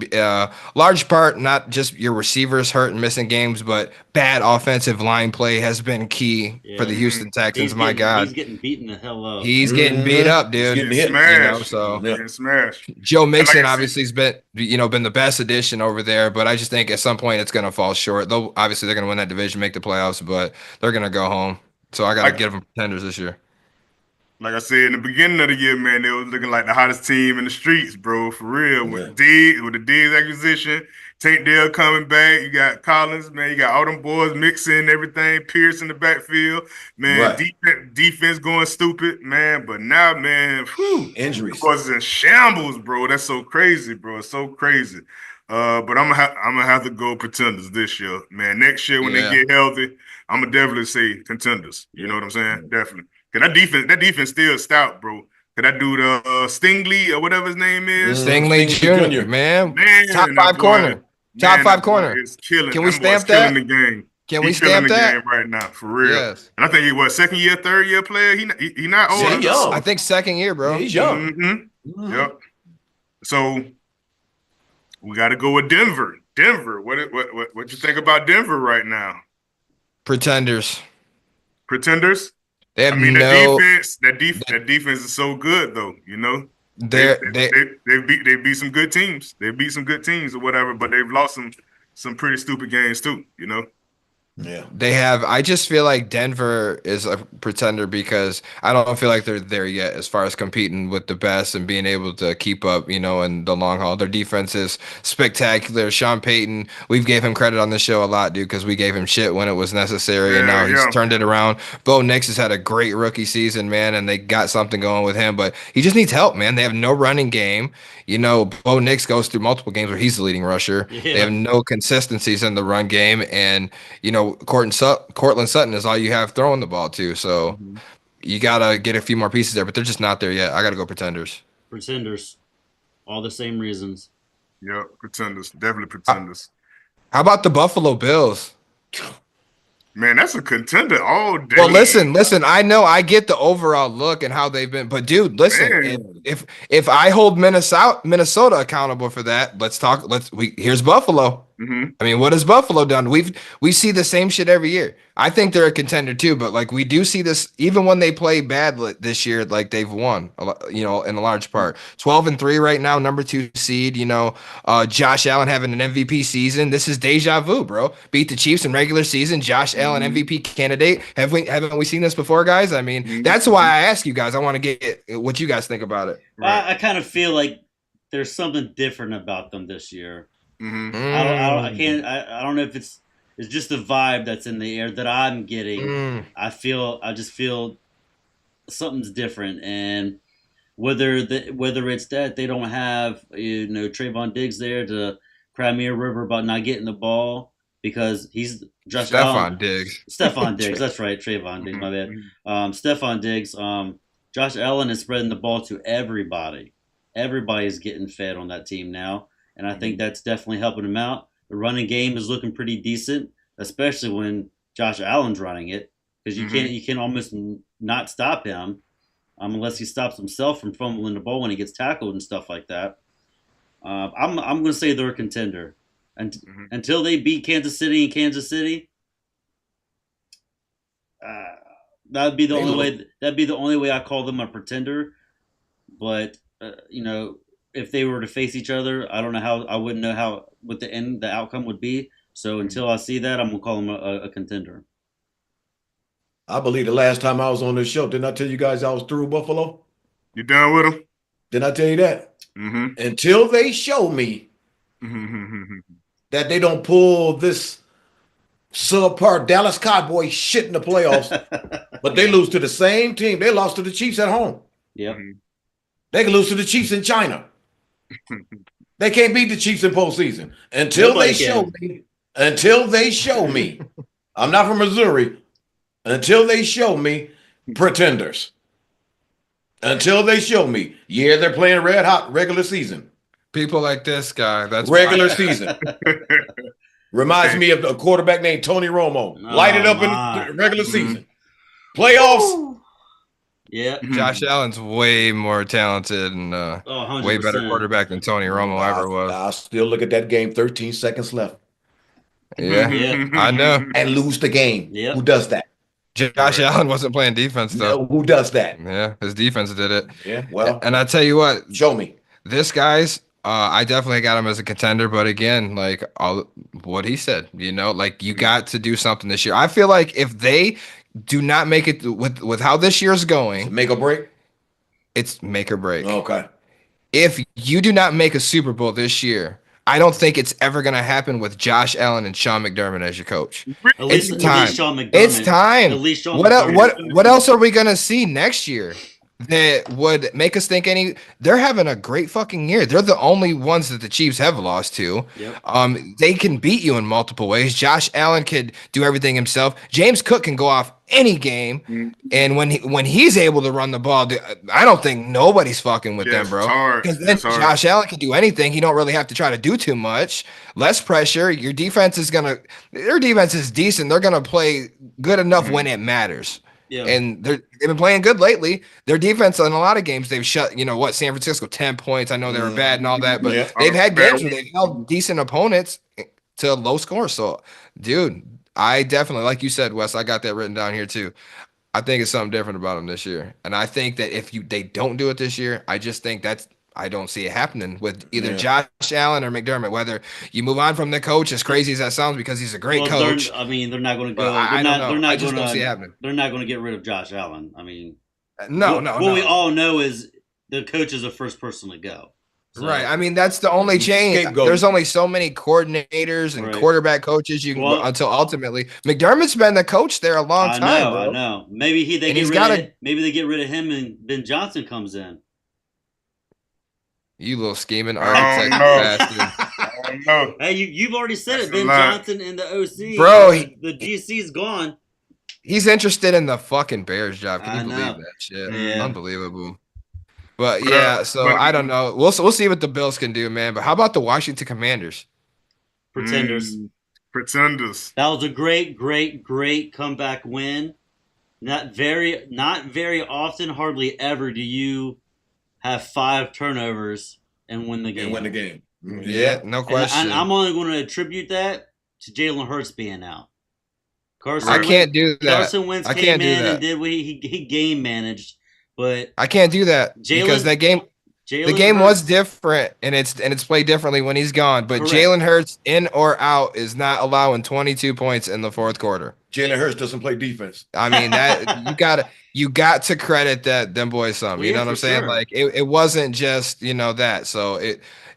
large part not just your receivers hurt and missing games, but bad offensive line play has been key for the Houston Texans. My God, he's getting beaten the hell up. He's getting beat up, dude. He's getting smashed. Getting smashed. Joe Mixon obviously has been the best addition over there, but I just think at some point it's going to fall short. Though obviously they're going to win that division, make the playoffs, but they're going to go home. So I got to give them Contenders this year. Like I said in the beginning of the year, man, they was looking like the hottest team in the streets, bro, for real. With the Diggs acquisition, Tank Dell coming back, you got Collins, man, you got all them boys mixing everything, Pierce in the backfield, man, defense going stupid, man. But now, man, injuries was in shambles, bro. That's so crazy, bro. It's so crazy. But I'm gonna have to go Pretenders this year, man. Next year when they get healthy, I'm gonna definitely say Contenders. You know what I'm saying? Definitely. Cause that defense still stout, bro. Cause that dude Stingley or whatever his name is. Stingley Jr. Man, top 5 corner. Top 5 corner. Killing. Can we stamp that? Killing the game. Can we stamp that? Game right now, for real. Yes. And I think he was second year, third year player. He not old. He's young. I think second year, bro. He's young. Yep. So we got to go with Denver. What you think about Denver right now? Pretenders. They have that defense is so good though, you know. They beat some good teams. They beat some good teams or whatever, but they've lost some pretty stupid games too, you know. Yeah, they have. I just feel like Denver is a pretender because I don't feel like they're there yet as far as competing with the best and being able to keep up, you know, in the long haul. Their defense is spectacular. Sean Payton, we've gave him credit on this show a lot, dude, because we gave him shit when it was necessary, and now he's turned it around. Bo Nix has had a great rookie season, man, and they got something going with him, but he just needs help, man. They have no running game. You know, Bo Nix goes through multiple games where he's the leading rusher. Yeah. They have no consistencies in the run game, and, you know, know, Cortland Sutton is all you have throwing the ball to. So you gotta get a few more pieces there, but they're just not there yet. I gotta go Pretenders. Pretenders. All the same reasons. Yep, Pretenders. Definitely Pretenders. How about the Buffalo Bills? Man, that's a contender all day. Well, listen. I know I get the overall look and how they've been, but dude, listen. If I hold Minnesota accountable for that, here's Buffalo. I mean, what has Buffalo done? We see the same shit every year. I think they're a contender too, but like we do see this even when they play bad this year, like they've won, you know, in a large part. 12-3 right now, number 2 seed. You know, Josh Allen having an MVP season. This is deja vu, bro. Beat the Chiefs in regular season. Josh Allen MVP candidate. Haven't we seen this before, guys? I mean, that's why I ask you guys. I want to get what you guys think about it. Right. I kind of feel like there's something different about them this year. I don't know if it's just the vibe that's in the air that I'm getting. I just feel something's different, and whether it's that they don't have, you know, Trayvon Diggs there to cry me a river about not getting the ball because he's Stephon Diggs. Stephon Diggs, that's right, Trayvon Diggs, my bad. Stephon Diggs. Josh Allen is spreading the ball to everybody. Everybody's getting fed on that team now. And I think that's definitely helping him out. The running game is looking pretty decent, especially when Josh Allen's running it, because you can almost not stop him, unless he stops himself from fumbling the ball when he gets tackled and stuff like that. I'm going to say they're a contender, and until they beat Kansas City in Kansas City, that'd be the only way. That'd be the only way I call them a pretender. But you know, if they were to face each other, I don't know how. I wouldn't know what the outcome would be. So until I see that, I'm gonna call them a contender. I believe the last time I was on this show, didn't I tell you guys I was through Buffalo? You done with them? Didn't I tell you that? Until they show me that they don't pull this subpar Dallas Cowboys shit in the playoffs, but they lose to the same team. They lost to the Chiefs at home. Yep. They can lose to the Chiefs in China. They can't beat the Chiefs in postseason until they show me. I'm not from Missouri. Until they show me Pretenders. Until they show me, they're playing red hot regular season. People like this guy, that's regular season. Reminds me of a quarterback named Tony Romo. Light it up in the regular season. Playoffs. Yeah. Josh Allen's way more talented and way better quarterback than Tony Romo ever was. I still look at that game, 13 seconds left. Yeah. I know. And lose the game. Yeah. Who does that? Josh Allen wasn't playing defense, though. No, who does that? Yeah, his defense did it. Yeah, well. And I tell you what. Show me. This guy's, I definitely got him as a contender. But again, like what he said, you know, like you got to do something this year. I feel like if they do not make it with how this year's going. Make or break? It's make or break. Okay. If you do not make a Super Bowl this year, I don't think it's ever going to happen with Josh Allen and Sean McDermott as your coach. It's time. It's time. What else are we going to see next year that would make us think they're having a great fucking year. They're the only ones that the Chiefs have lost to. Yep. They can beat you in multiple ways. Josh Allen could do everything himself. James Cook can go off any game. And when he's able to run the ball, I don't think nobody's fucking with them, bro. Because then Josh Allen can do anything. He don't really have to try to do too much. Less pressure. Their defense is decent. They're gonna play good enough when it matters. Yeah. And they've been playing good lately. Their defense in a lot of games, they've shut, San Francisco 10 points. I know they were bad and all that, but they've had games where they've held decent opponents to low score. So, dude, I definitely, like you said, Wes, I got that written down here too. I think it's something different about them this year. And I think that if they don't do it this year, I just think I don't see it happening with either Josh Allen or McDermott. Whether you move on from the coach, as crazy as that sounds, because he's a great coach. They're not going to go. I just don't see it happening. They're not going to get rid of Josh Allen. I mean, no. What we all know is the coach is the first person to go. So. Right. I mean, that's the only change. There's only so many coordinators and quarterback coaches you can until ultimately McDermott's been the coach there a long time. Bro. I know. Maybe they get rid of him and Ben Johnson comes in. You little scheming architect bastard. I know. Hey, you've already said That's it. a Ben lot. Johnson and the OC. Bro, the GC's gone. He's interested in the fucking Bears job. Can I you believe know. that shit? Yeah. Unbelievable. But But, yeah, so I don't know. We'll see what the Bills can do, man. But how about the Washington Commanders? Pretenders. Pretenders. That was a great comeback win. Not very often, hardly ever do you have 5 turnovers and win the game. And win the game. Yeah, no question. And I'm only going to attribute that to Jalen Hurts being out. I can't do that. Carson Wentz I came can't do in that. and did what he game managed, but I can't do that because the game was different and it's played differently when he's gone. But Correct. Jalen Hurts in or out is not allowing 22 points in the fourth quarter. Jalen Hurts doesn't play defense. I mean that you got to credit them boys some. Well, You yeah, know what I'm saying? sure. Like it wasn't just that. So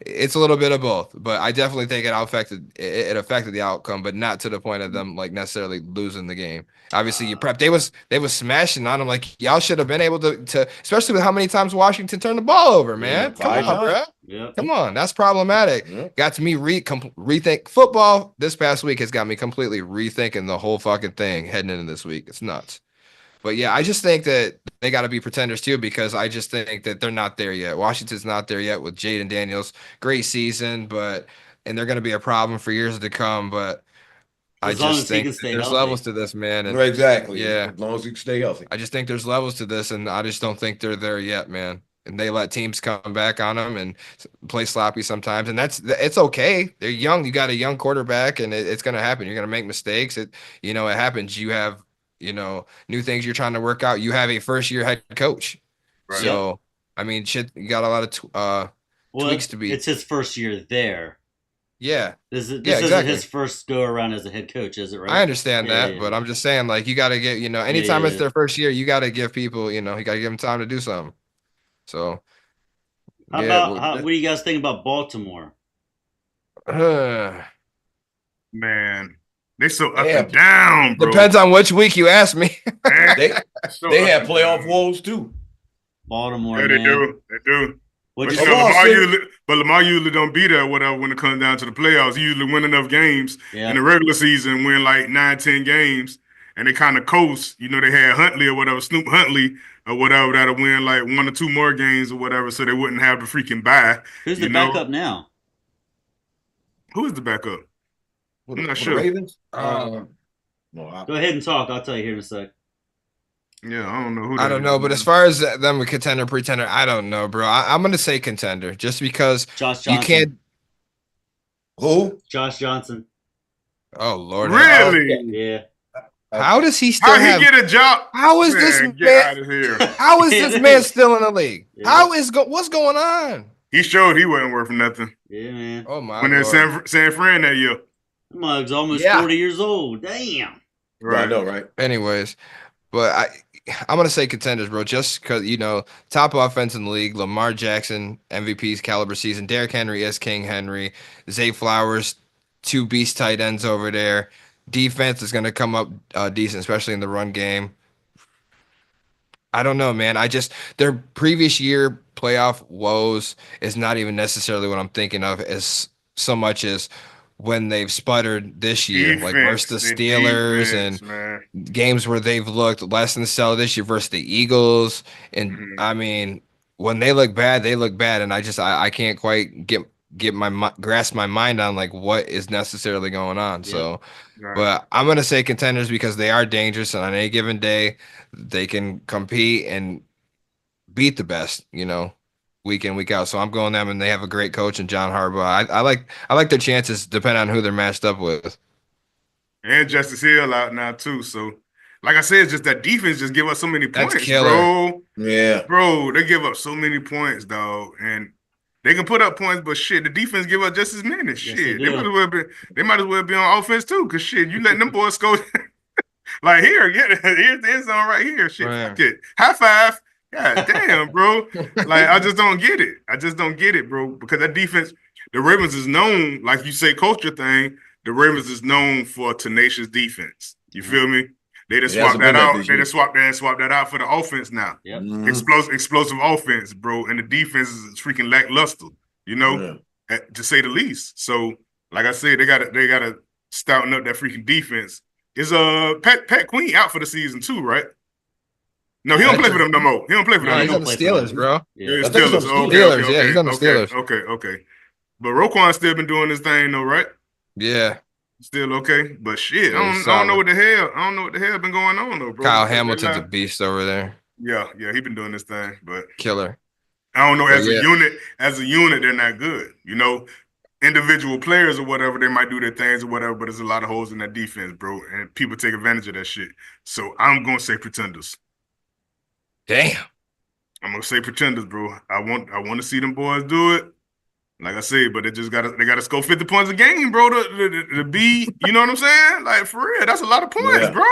it's a little bit of both. But I definitely think it affected the outcome, but not to the point of them like necessarily losing the game. Obviously, you prep. They was smashing on them. Like y'all should have been able to, especially with how many times Washington turned the ball over, man. Yeah, Come on, bro. Yeah. Come on, that's problematic. Yeah. Got to me rethink football this past week has got me completely rethinking the whole fucking thing heading into this week. It's nuts. But yeah, I just think that they got to be pretenders too because I just think that they're not there yet. Washington's not there yet with Jaden Daniels. Great season, and they're going to be a problem for years to come. But I As long just as he think can that stay there's healthy. levels to this, man. And Exactly. Yeah. As long as you can stay healthy. I just think there's levels to this, and I just don't think they're there yet, man. And they let teams come back on them and play sloppy sometimes, and it's okay. They're young. You got a young quarterback, and it's going to happen. You're going to make mistakes. It happens. You have new things you're trying to work out. You have a first-year head coach, Right. so I mean, shit. You got a lot of tweaks to be. It's his first year there. Yeah. This isn't exactly. his first go around as a head coach, is it? Right. I understand that, Yeah. but I'm just saying, like, you got to get, anytime it's Yeah. their first year, you got to give people, you got to give them time to do something. So, What do you guys think about Baltimore? Man, they so up and down, bro. Depends on which week you ask me. They have playoff woes too. Baltimore, Yeah, man. They do. What But, you Lamar usually don't be there whatever when it comes down to the playoffs. He usually win enough games Yeah. in the regular season, win like 9-10 games, and they kind of coast. They had Huntley or whatever, Snoop Huntley or whatever, that'll win like 1 or 2 more games or whatever, so they wouldn't have the freaking bye. Who's the backup now? Who is the backup? I'm not sure. The Ravens? Go ahead and talk. I'll tell you here in a sec. Yeah, I don't know who. I don't know, but as far as them a contender, pretender, I don't know, bro. I'm gonna say contender just because Josh Johnson. you can't. Who? Josh Johnson. Oh Lord, Really? Yeah. How does he still How he get a job? How is this Get out of here. How is this man still in the league? Yeah. What's going on? He showed he wasn't worth nothing Yeah, man. Oh my when they're Lord. San Fran that year. Mug's almost Yeah. 40 years old. Damn. Right. I know, right? Anyways, but I'm gonna say contenders, bro. Just because top offense in the league, Lamar Jackson, MVP's caliber season. Derrick Henry is King Henry. Zay Flowers, 2 beast tight ends over there. Defense is gonna come up decent, especially in the run game. I don't know, man. Their previous year playoff woes is not even necessarily what I'm thinking of as so much as when they've sputtered this year, like versus the Steelers and games where they've looked less than stellar this year versus the Eagles. And I mean, when they look bad, and I can't quite grasp my mind on like what is necessarily going on. Yeah. So, but I'm gonna say contenders because they are dangerous, and on any given day, they can compete and beat the best. Week in, week out. So I'm going them, and they have a great coach in John Harbaugh. I like their chances depending on who they're matched up with. And Justice Hill out now too. So, like I said, it's just that defense just give us so many points, That's killer. bro. Yeah, bro, they give up so many points, dog, and they can put up points, but shit, the defense give up just as many. Yes, Shit, they might as well be on offense too, cause shit, you letting them boys score. Like here's the end zone right here. Shit, fuck it. High five. God damn, bro. Like, I just don't get it. Bro. Because that defense, the Ravens is known, like you say, culture thing, the Ravens is known for tenacious defense. You feel me? They just swapped that out. They just swapped that out for the offense now. Yep. Explosive offense, bro. And the defense is freaking lackluster, to say the least. So like I said, they gotta stouten up that freaking defense. Is Pat Queen out for the season too, right? No, he don't play for them no more. He don't play for No, them He's no on more. the Steelers, bro. Yeah, I think he's on Steelers. the Oh, Steelers. Yeah, he's on the Steelers. Okay. But Roquan's still been doing his thing though, right? Yeah. Still okay. But shit, Yeah, he's I don't know solid. what the hell. I don't know what the hell been going on though, bro. Kyle Hamilton's a beast over there. Yeah, he been doing this thing, but Killer. I don't know. But As a unit, they're not good. You know, individual players or whatever, they might do their things or whatever, but there's a lot of holes in that defense, bro, and people take advantage of that shit. So I'm gonna say Pretenders. Damn. I'm gonna say Pretenders, bro. I want to see them boys do it. Like I said, but they gotta score 50 points a game, bro. To be, you know what I'm saying? Like for real, that's a lot of points, bro.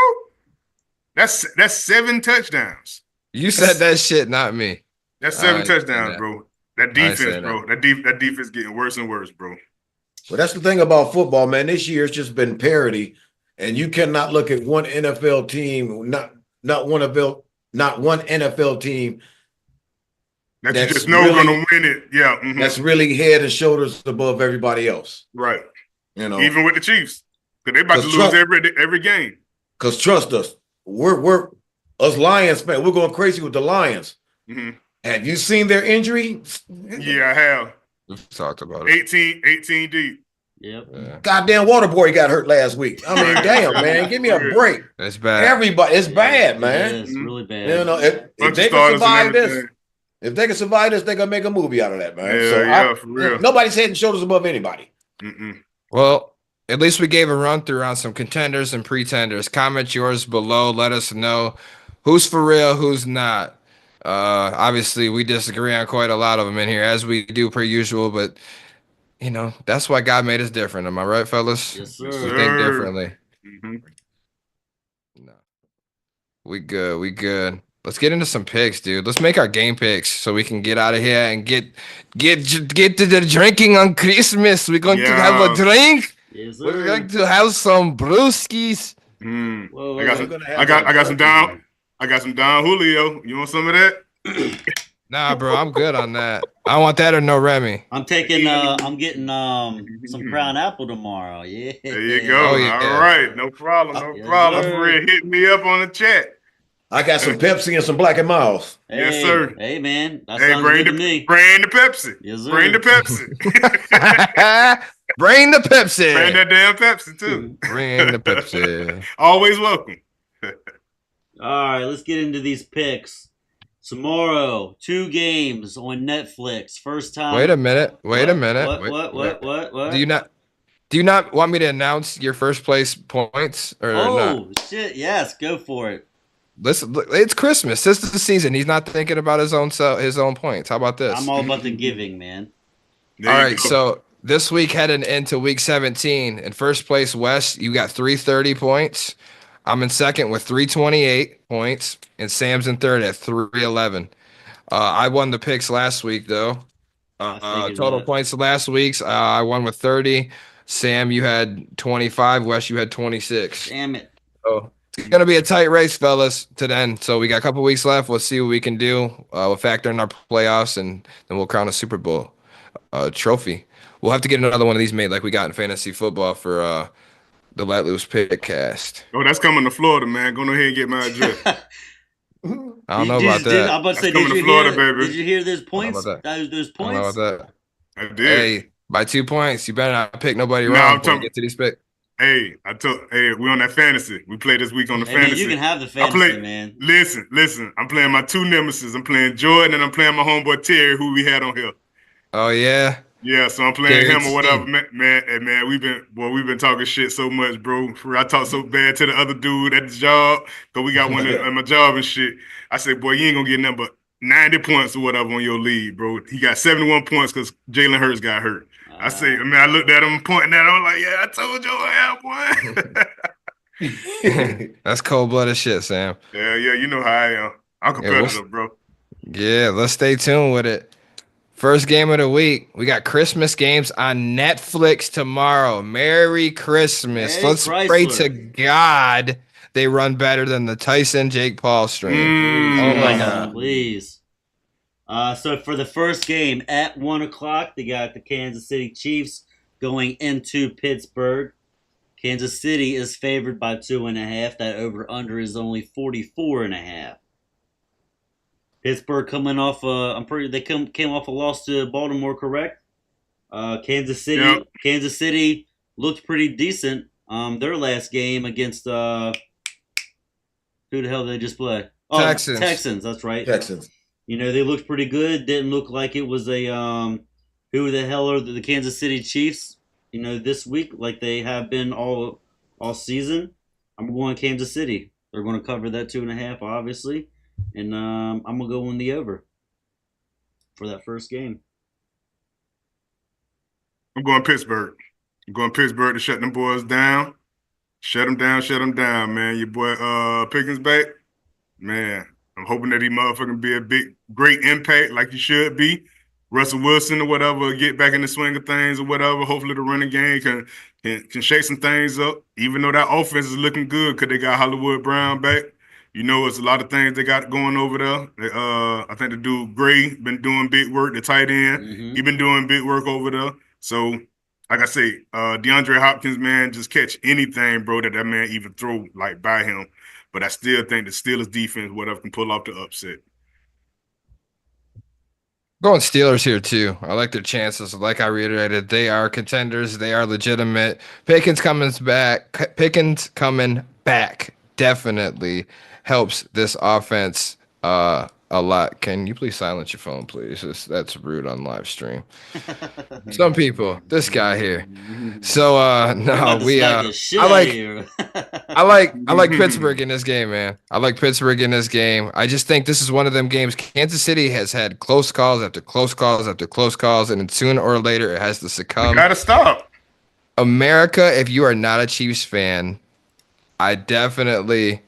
That's 7 touchdowns. You said that shit, not me. That's 7 touchdowns, bro. That defense, bro. That defense getting worse and worse, bro. Well, that's the thing about football, man. This year it's just been parity, and you cannot look at one NFL team, not one NFL team that you just know really, gonna win it. Yeah, that's really head and shoulders above everybody else. Right. You know, even with the Chiefs, because they about to lose every game. Because trust us, we're us Lions fans. We're going crazy with the Lions. Have you seen their injury? Yeah, I have. We've talked about it. 18 deep. Yep. Yeah. Goddamn Waterboy got hurt last week. I mean, damn, man, give me a break. It's bad. Everybody, it's bad, man. It's really bad. You know, if they can survive this, they're gonna make a movie out of that, man. Yeah, for real. Nobody's head and shoulders above anybody. Well, at least we gave a run through on some contenders and pretenders. Comment yours below. Let us know who's for real, who's not. Obviously, we disagree on quite a lot of them in here, as we do per usual, but you know, that's why God made us different. Am I right, fellas? Yes, sir. We think differently. No. We good. Let's get into some picks, dude. Let's make our game picks so we can get out of here and get to the drinking on Christmas. We're going to have a drink. Yes, sir. We're going to have some brewskis. Whoa, I got some down. I got some Don Julio. You want some of that? Nah, bro, I'm good on that. I want that or no Remy. I'm getting some Crown Apple tomorrow. Yeah. There you go. Oh, yeah. All right. No problem. No problem. For real, hit me up on the chat. I got some Pepsi and some Black and Miles. Hey, yes, sir. Hey, man. That sounds good to me. Bring the Pepsi. Yes, sir. Bring the Pepsi. Bring the Pepsi. Bring that damn Pepsi, too. Bring the Pepsi. Always welcome. All right, let's get into these picks. Tomorrow, 2 games on Netflix. First time. Wait a minute. What? Do you not want me to announce your first place points or not? Shit, yes, go for it. Listen, it's Christmas. This is the season. He's not thinking about his own points. How about this? I'm all about the giving, man. All right, so this week heading into week 17, in first place, Wes, you got 330 points. I'm in second with 328 points, and Sam's in third at 311. I won the picks last week, though. Total points last week's, I won with 30. Sam, you had 25. Wes, you had 26. Damn it. So it's going to be a tight race, fellas, to then. So we got a couple weeks left. We'll see what we can do. We'll factor in our playoffs, and then we'll crown a Super Bowl trophy. We'll have to get another one of these made like we got in fantasy football for the Let Loose Pick cast. Oh, that's coming to Florida, man. Go ahead and get my address. I don't know about that. I'm about to say, did you hear those points? Those points? I don't know about that. I did. Hey, by 2 points, you better not pick nobody wrong before we get to these picks. Hey, we on that fantasy. We play this week on the fantasy. Man, you can have the fantasy, man. Listen. I'm playing my 2 nemesis. I'm playing Jordan and I'm playing my homeboy Terry, who we had on here. Oh yeah. Yeah, so I'm playing him or whatever, man. We've been talking shit so much, bro. I talked so bad to the other dude at the job because we got one at my job and shit. I said, boy, you ain't gonna get nothing but 90 points or whatever on your lead, bro. He got 71 points because Jalen Hurts got hurt. I say, man, I looked at him pointing at him. I was like, yeah, I told you I have one. That's cold-blooded shit, Sam. Yeah, you know how I am. I'm competitive, bro. Yeah, let's stay tuned with it. First game of the week. We got Christmas games on Netflix tomorrow. Merry Christmas. Let's pray to God they run better than the Tyson Jake Paul stream. Oh my God. Please. So for the first game at 1:00, they got the Kansas City Chiefs going into Pittsburgh. Kansas City is favored by 2.5. That over under is only 44.5. Pittsburgh coming off came off a loss to Baltimore, correct? Kansas City looked pretty decent. Their last game against who the hell did they just play? Oh, Texans. That's right. Texans. You know, they looked pretty good. Didn't look like it was a who the hell are the Kansas City Chiefs? You know, this week like they have been all season. I'm going Kansas City. They're going to cover that 2.5, obviously, and I'm gonna go on the over for that first game. I'm going Pittsburgh. I'm going Pittsburgh to shut them boys down. Shut them down, man. Your boy Pickens back. Man, I'm hoping that he motherfucking be a great impact like he should be. Russell Wilson or whatever get back in the swing of things or whatever. Hopefully the running game can shake some things up. Even though that offense is looking good because they got Hollywood Brown back. You know, it's a lot of things they got going over there. I think the dude Gray been doing big work. The tight end, he been doing big work over there. So, like I say, DeAndre Hopkins, man, just catch anything, bro, that man even throw like by him. But I still think the Steelers defense, whatever, can pull off the upset. Going Steelers here too. I like their chances. Like I reiterated, they are contenders. They are legitimate. Pickens coming back definitely helps this offense a lot. Can you please silence your phone, please? That's rude on live stream. Some people, this guy here. So no, I like Pittsburgh in this game, man. I like Pittsburgh in this game. I just think this is one of them games. Kansas City has had close calls after close calls after close calls, and then sooner or later it has to succumb. You gotta stop. America, if you are not a Chiefs fan, I definitely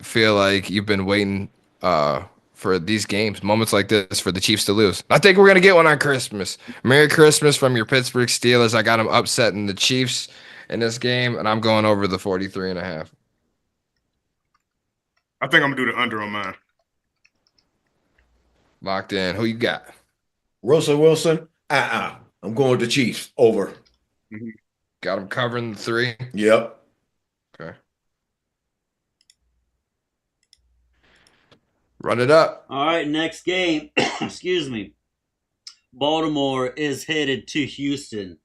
feel like you've been waiting for these games, moments like this, for the Chiefs to lose. I think we're going to get one on Christmas. Merry Christmas from your Pittsburgh Steelers. I got them upsetting the Chiefs in this game, and I'm going over the 43.5. I think I'm going to do the under on mine. Locked in. Who you got? Russell Wilson. I'm going with the Chiefs. Over. Got them covering the 3? Yep. Okay. Run it up. All right, next game. Excuse me. Baltimore is headed to Houston.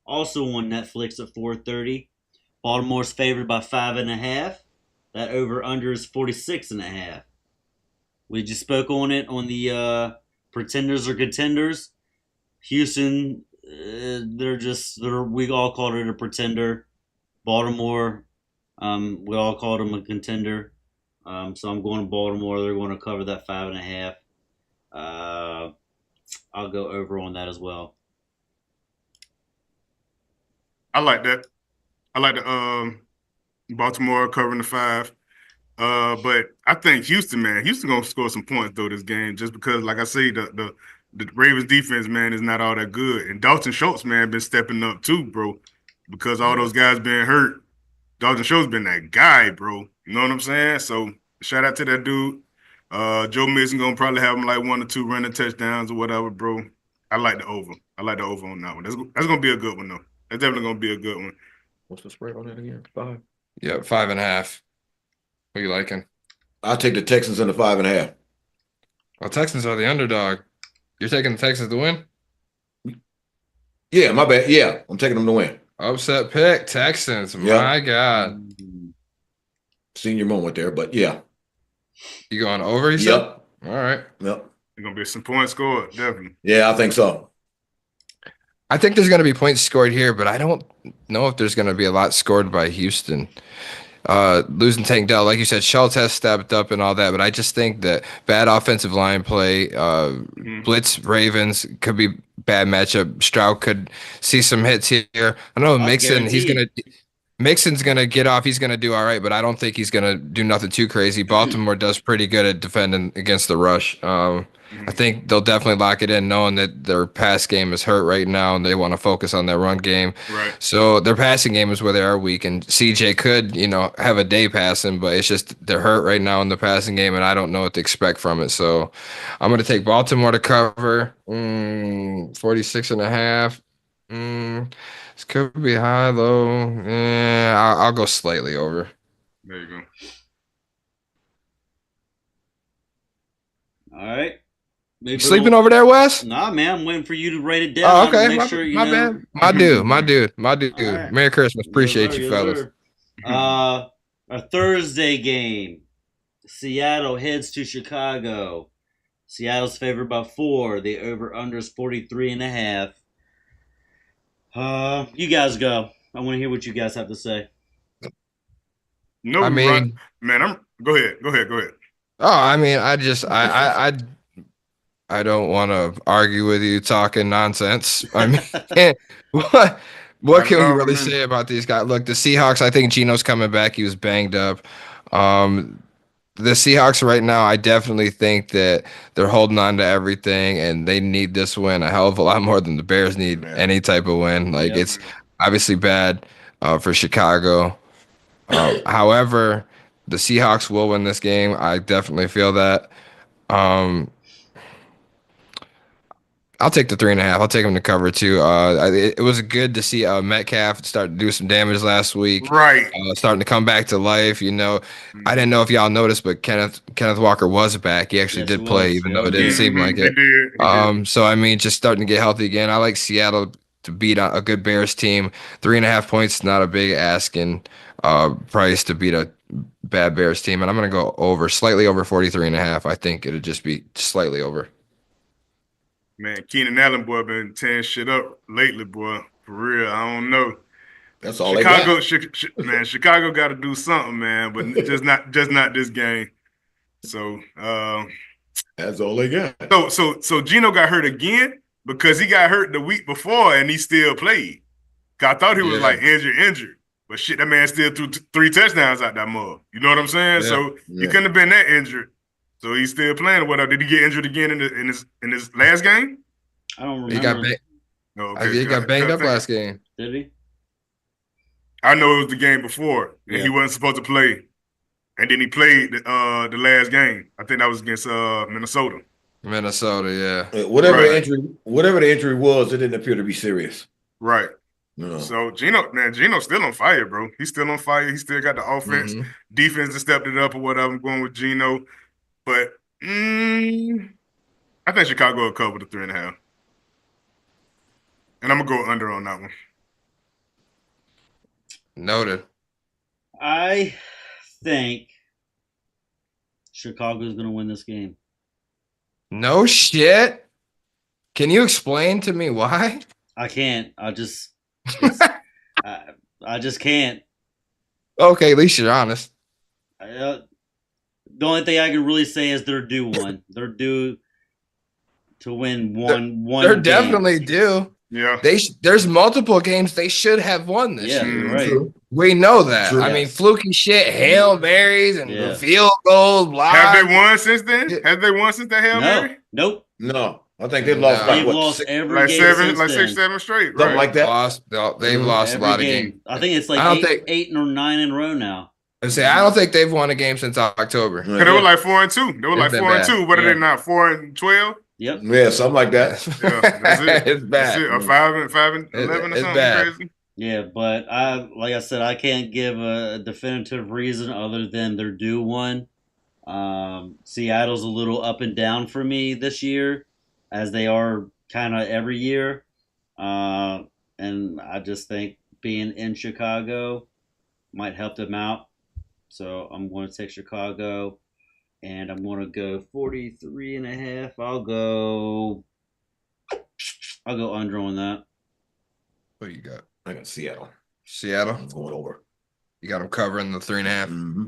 Also on Netflix at 4:30. Baltimore's favored by 5.5. That over/under is 46.5. We just spoke on it on the Pretenders or Contenders. Houston, we all called it a pretender. Baltimore, we all called them a contender. So I'm going to Baltimore. They're going to cover that 5.5. I'll go over on that as well. I like that. I like the Baltimore covering the 5. But I think Houston, man, Houston gonna score some points though this game, just because, like I say, the Ravens defense, man, is not all that good, and Dalton Schultz, man, been stepping up too, bro, because all those guys been hurt. Dalton Schultz been that guy, bro. You know what I'm saying? So shout out to that dude. Joe Mixon gonna probably have him like 1 or 2 running touchdowns or whatever, bro. I like the over. I like the over on that one. That's gonna be a good one though. That's definitely gonna be a good one. What's the spread on that again? 5. Yep, 5.5. What are you liking? I'll take the Texans in the 5.5. Well, Texans are the underdog. You're taking the Texans to win? Yeah, my bad. Yeah, I'm taking them to win. Upset pick, Texans. Yep. My God. Senior moment there, but yeah. You going over, you said? Yep. All right. Yep. There's gonna be some points scored, definitely. Yeah, I think so. I think there's going to be points scored here, but I don't know if there's going to be a lot scored by Houston. Losing Tank Dell, like you said, Schultz has stepped up and all that, but I just think that bad offensive line play, blitz Ravens could be bad matchup. Stroud could see some hits here. I know Mixon, Mixon's going to get off. He's going to do all right, but I don't think he's going to do nothing too crazy. Baltimore does pretty good at defending against the rush. I think they'll definitely lock it in knowing that their pass game is hurt right now and they want to focus on their run game. Right. So their passing game is where they are weak, and CJ could, have a day passing, but it's just they're hurt right now in the passing game, and I don't know what to expect from it. So I'm going to take Baltimore to cover 46.5. This could be high, low. Yeah, I'll go slightly over. There you go. All right. You sleeping over there, Wes? Nah, man. I'm waiting for you to write it Oh, down. okay. Make My, sure my know. bad. My dude. My dude. All right. Merry Christmas. Appreciate Yes, sir, you, yes, fellas. sir. A Thursday game. Seattle heads to Chicago. Seattle's favored by 4. The over/under is 43.5. You guys go. I want to hear what you guys have to say. No, I mean, right, man. Go ahead. Oh, I mean, I don't want to argue with you talking nonsense. I mean, what can we really say about these guys? Look, the Seahawks, I think Geno's coming back. He was banged up. The Seahawks right now, I definitely think that they're holding on to everything, and they need this win a hell of a lot more than the Bears need any type of win. Like, it's obviously bad for Chicago. However, the Seahawks will win this game. I definitely feel that. I'll take the 3.5. I'll take him to cover 2. It was good to see Metcalf start to do some damage last week. Right. Starting to come back to life. You know, I didn't know if y'all noticed, but Kenneth Walker was back. He actually did play, even though it didn't seem like it. He did. So I mean, just starting to get healthy again. I like Seattle to beat a good Bears team. 3.5 points, not a big asking price to beat a bad Bears team, and I'm gonna go over, slightly over 43.5. I think it'll just be slightly over. Man, Keenan Allen, boy, been tearing shit up lately, boy. For real, I don't know. That's all Chicago, they got. man, Chicago got to do something, man, but just not this game. So, That's all they got. so Geno got hurt again because he got hurt the week before and he still played. I thought he was like injured, but shit, that man still threw 3 touchdowns out that mug. You know what I'm saying? So he couldn't have been that injured. So he's still playing. What? Did he get injured again in his last game? I don't remember. He got banged up last game. Did he? I know it was the game before, and he wasn't supposed to play. And then he played the last game. I think that was against Minnesota. Minnesota, yeah. Whatever the injury was, it didn't appear to be serious. Right. No. So Geno's still on fire, bro. He's still on fire. He still got the offense. Defense has stepped it up or whatever. I'm going with Geno. But I think Chicago will cover the 3.5. And I'm going to go under on that one. Noted. I think Chicago's going to win this game. No shit. Can you explain to me why? I can't. I just can't. Okay, at least you're honest. The only thing I can really say is they're due one. They're due to win one. They're game. definitely due. Yeah. There's multiple games they should have won this year. You're right. True. We know that. True. I mean, fluky shit, Hail Marys and field goals, blah. Have they won since then? Have they won since that Hail Mary? Nope. No. I think they've lost every game like 6, 7 straight. Something like that. They've lost a lot of games. I think it's like 8 or 9 in a row now. I don't think they've won a game since October. They were like 4-2. They were like 4-2. What are they now? 4-12? Yep. Yeah, something like that. Yeah, that's it. It's bad. That's it. Or 5-11 or something crazy. Yeah, but like I said, I can't give a definitive reason other than they're due one. Seattle's a little up and down for me this year, as they are kind of every year. And I just think being in Chicago might help them out. So I'm going to take Chicago, and I'm going to go 43.5. I'll go under on that. What do you got? I got Seattle. I'm going over. You got them covering the 3.5. Mm-hmm.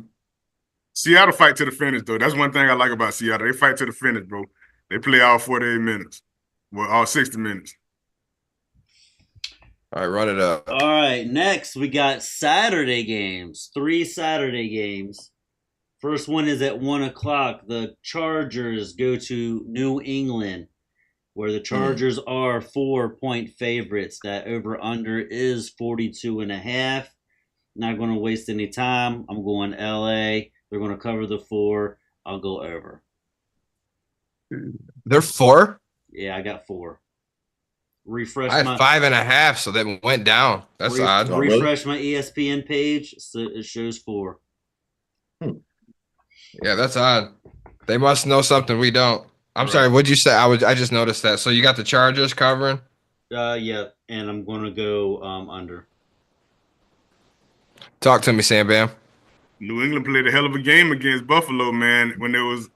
Seattle fight to the finish, though. That's one thing I like about Seattle. They fight to the finish, bro. They play all 48 minutes. Well, all 60 minutes. All right, run it up. All right, next we got Saturday games. 3 Saturday games. First one is at 1 o'clock. The Chargers go to New England, where the Chargers are 4-point favorites. That over-under is 42.5. Not going to waste any time. I'm going LA. They're going to cover the 4. I'll go over. They're 4? Yeah, I got 4. refresh I had my 5.5, so that went down. That's odd. Oh, really? refresh my ESPN page. So it shows 4. Yeah, that's odd. They must know something we don't. I'm Right. sorry. What'd you say? I just noticed that. So you got the Chargers covering. Yeah, and I'm going to go under. Talk to me, Sam Bam. New England played a hell of a game against Buffalo, man. When there was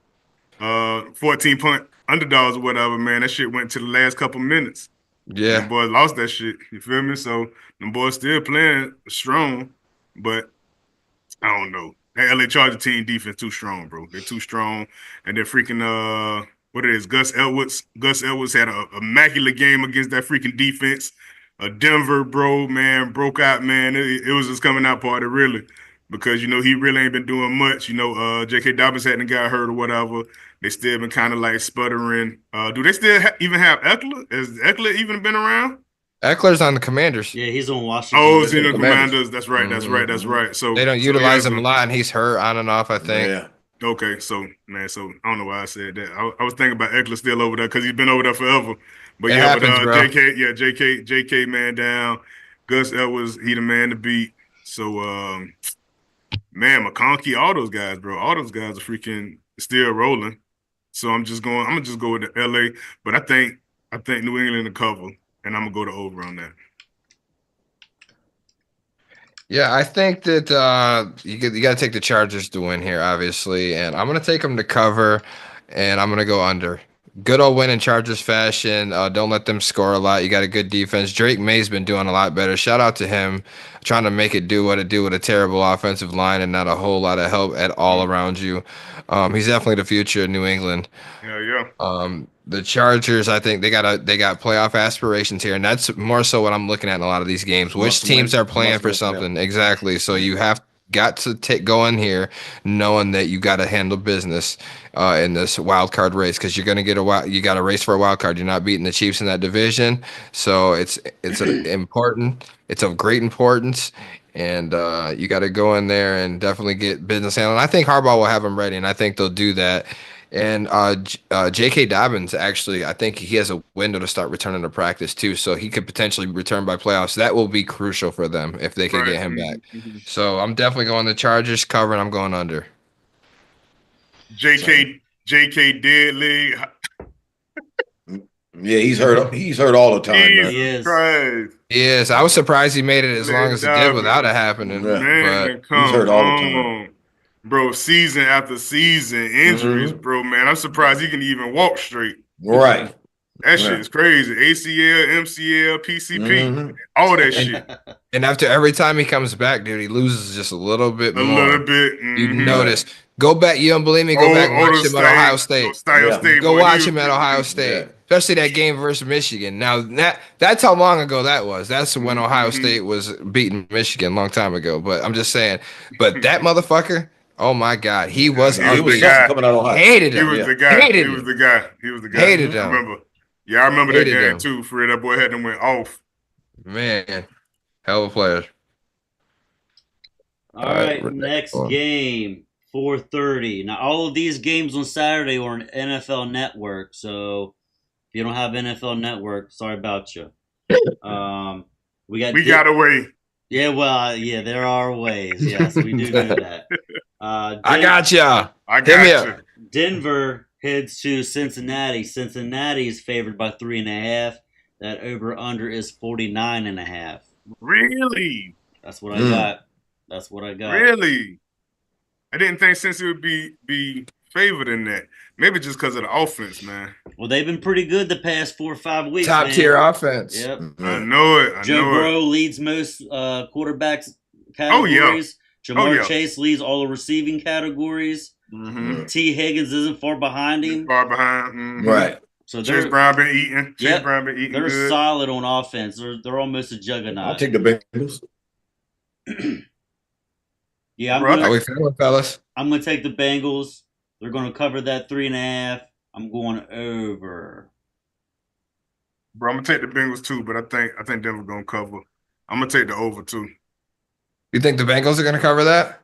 14-point underdogs or whatever, man, that shit went to the last couple minutes. And them Yeah. boys lost that shit. You feel me? So them boys still playing strong, but I don't know. That LA Charger team defense too strong, bro. They're too strong. And they're freaking what it is, Gus Edwards. Gus Edwards had a immaculate game against that freaking defense. Denver, bro, man, broke out, man. It was just coming out party, really. Because, he really ain't been doing much. J.K. Dobbins hadn't got hurt or whatever. They still been kind of like sputtering. Do they still even have Eckler? Has Eckler even been around? Eckler's on the Commanders. Yeah, he's on Washington. Oh, it's in the Commanders. Commanders. That's right. That's right. That's right. So They don't so utilize yeah, him a lot, and he's hurt on and off, I think. Yeah. Okay, so man, so I don't know why I said that. I was thinking about Eckler still over there because he's been over there forever. But It yeah, happens, bro. JK man down. Gus Edwards, he the man to beat. So man, McConkey, all those guys, bro, all those guys are freaking still rolling. So I'm gonna just go with the LA, but I think New England to cover, and I'm gonna go to over on that. Yeah, I think that you got to take the Chargers to win here, obviously, and I'm gonna take them to cover, and I'm gonna go under. Good old win in Chargers fashion. Don't let them score a lot. You got a good defense. Drake May's been doing a lot better. Shout out to him, trying to make it do what it do with a terrible offensive line and not a whole lot of help at all around you. He's definitely the future of New England. Yeah. The Chargers, I think they got playoff aspirations here, and that's more so what I'm looking at in a lot of these games. Which Must teams win. are playing Must for win for them. something exactly? So you have got to go in here knowing that you got to handle business in this wild card race because you're going to get you got to race for a wild card. You're not beating the Chiefs in that division, so it's important. It's of great importance. And you got to go in there and definitely get business handling. I think Harbaugh will have them ready, and I think they'll do that. And J.K. Dobbins, actually, I think he has a window to start returning to practice, too. So he could potentially return by playoffs. That will be crucial for them if they can get him back. So I'm definitely going the Chargers cover, and I'm going under. JK deadly. Yeah, he's hurt. He's hurt all the time, man. He is. Christ. Yes, I was surprised he made it as long as he did without it happening. Yeah. Man, But he's hurt all the time. Bro, season after season, injuries, bro, man. I'm surprised he can even walk straight. Right. That shit is crazy. ACL, MCL, PCP, all that shit. And after every time he comes back, dude, he loses just a little bit more. A little bit. You notice. Go back. You don't believe me? Go back and watch him at Ohio State. Go watch him at Ohio State. Yeah. Especially that game versus Michigan. Now, that's how long ago that was. That's when Ohio State was beating Michigan a long time ago. But I'm just saying. But that motherfucker, oh, my God. He was He was guy. coming out of Ohio. Hated He him. was the guy. Hated He was him. the guy. He was the guy. Hated him. I remember. Yeah, I remember that Hated game him. too. Fred, that boy had them went off. Man. Hell of a player. All right, next game, 4:30. Now, all of these games on Saturday are on NFL Network. So, if you don't have NFL Network, sorry about you. We got away. Yeah, well, yeah, there are ways. Yes, we do that. I got ya. I Hit me got up. you. Denver heads to Cincinnati. Cincinnati is favored by 3.5. That over/under is 49.5. Really? That's what I got. That's what I got. Really? I didn't think Cincy would be favored in that. Maybe just because of the offense, man. Well, they've been pretty good the past 4 or 5 weeks. Top tier offense. Yep. I know it. Joe Burrow leads most quarterbacks categories. Jamar Chase leads all the receiving categories. T. Higgins isn't far behind him. Far behind. Right. So Chase Brown been eating. They're Good. solid on offense. They're almost a juggernaut. I'll take the Bengals. Yeah, How we feeling, fellas? I'm going to take the Bengals. They're going to cover that 3.5. I'm going over. Bro, I'm gonna take the Bengals too, but I think Denver gonna cover. I'm gonna take the over too. You think the Bengals are going to cover that?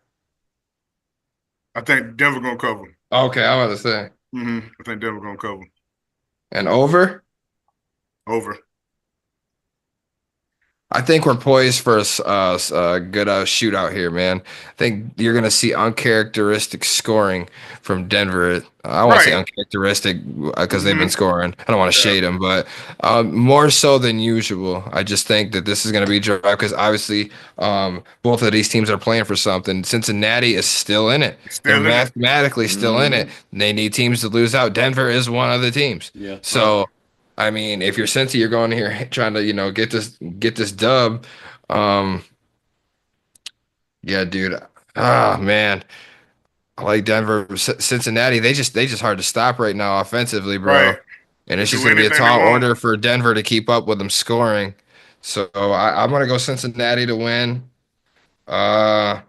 I think Denver gonna cover. Okay, I was about to say. I think Denver gonna cover. And over? Over. I think we're poised for a good shootout here, man. I think you're going to see uncharacteristic scoring from Denver. I won't say Right. uncharacteristic because they've been Mhm. scoring. I don't want to Yeah. shade them, but more so than usual. I just think that this is going to be dry because obviously both of these teams are playing for something. Cincinnati is still in it. They're Still in it. mathematically still in it. They need teams to lose out. Denver is one of the teams. Yeah. So. I mean, if you're Cincy, you're going here trying to, get this dub. Yeah, dude. Ah, man. I like Denver, Cincinnati. They just hard to stop right now offensively, bro. Right. And it's just Do gonna be a anything they tall want. order for Denver to keep up with them scoring. So I'm gonna go Cincinnati to win. Uh,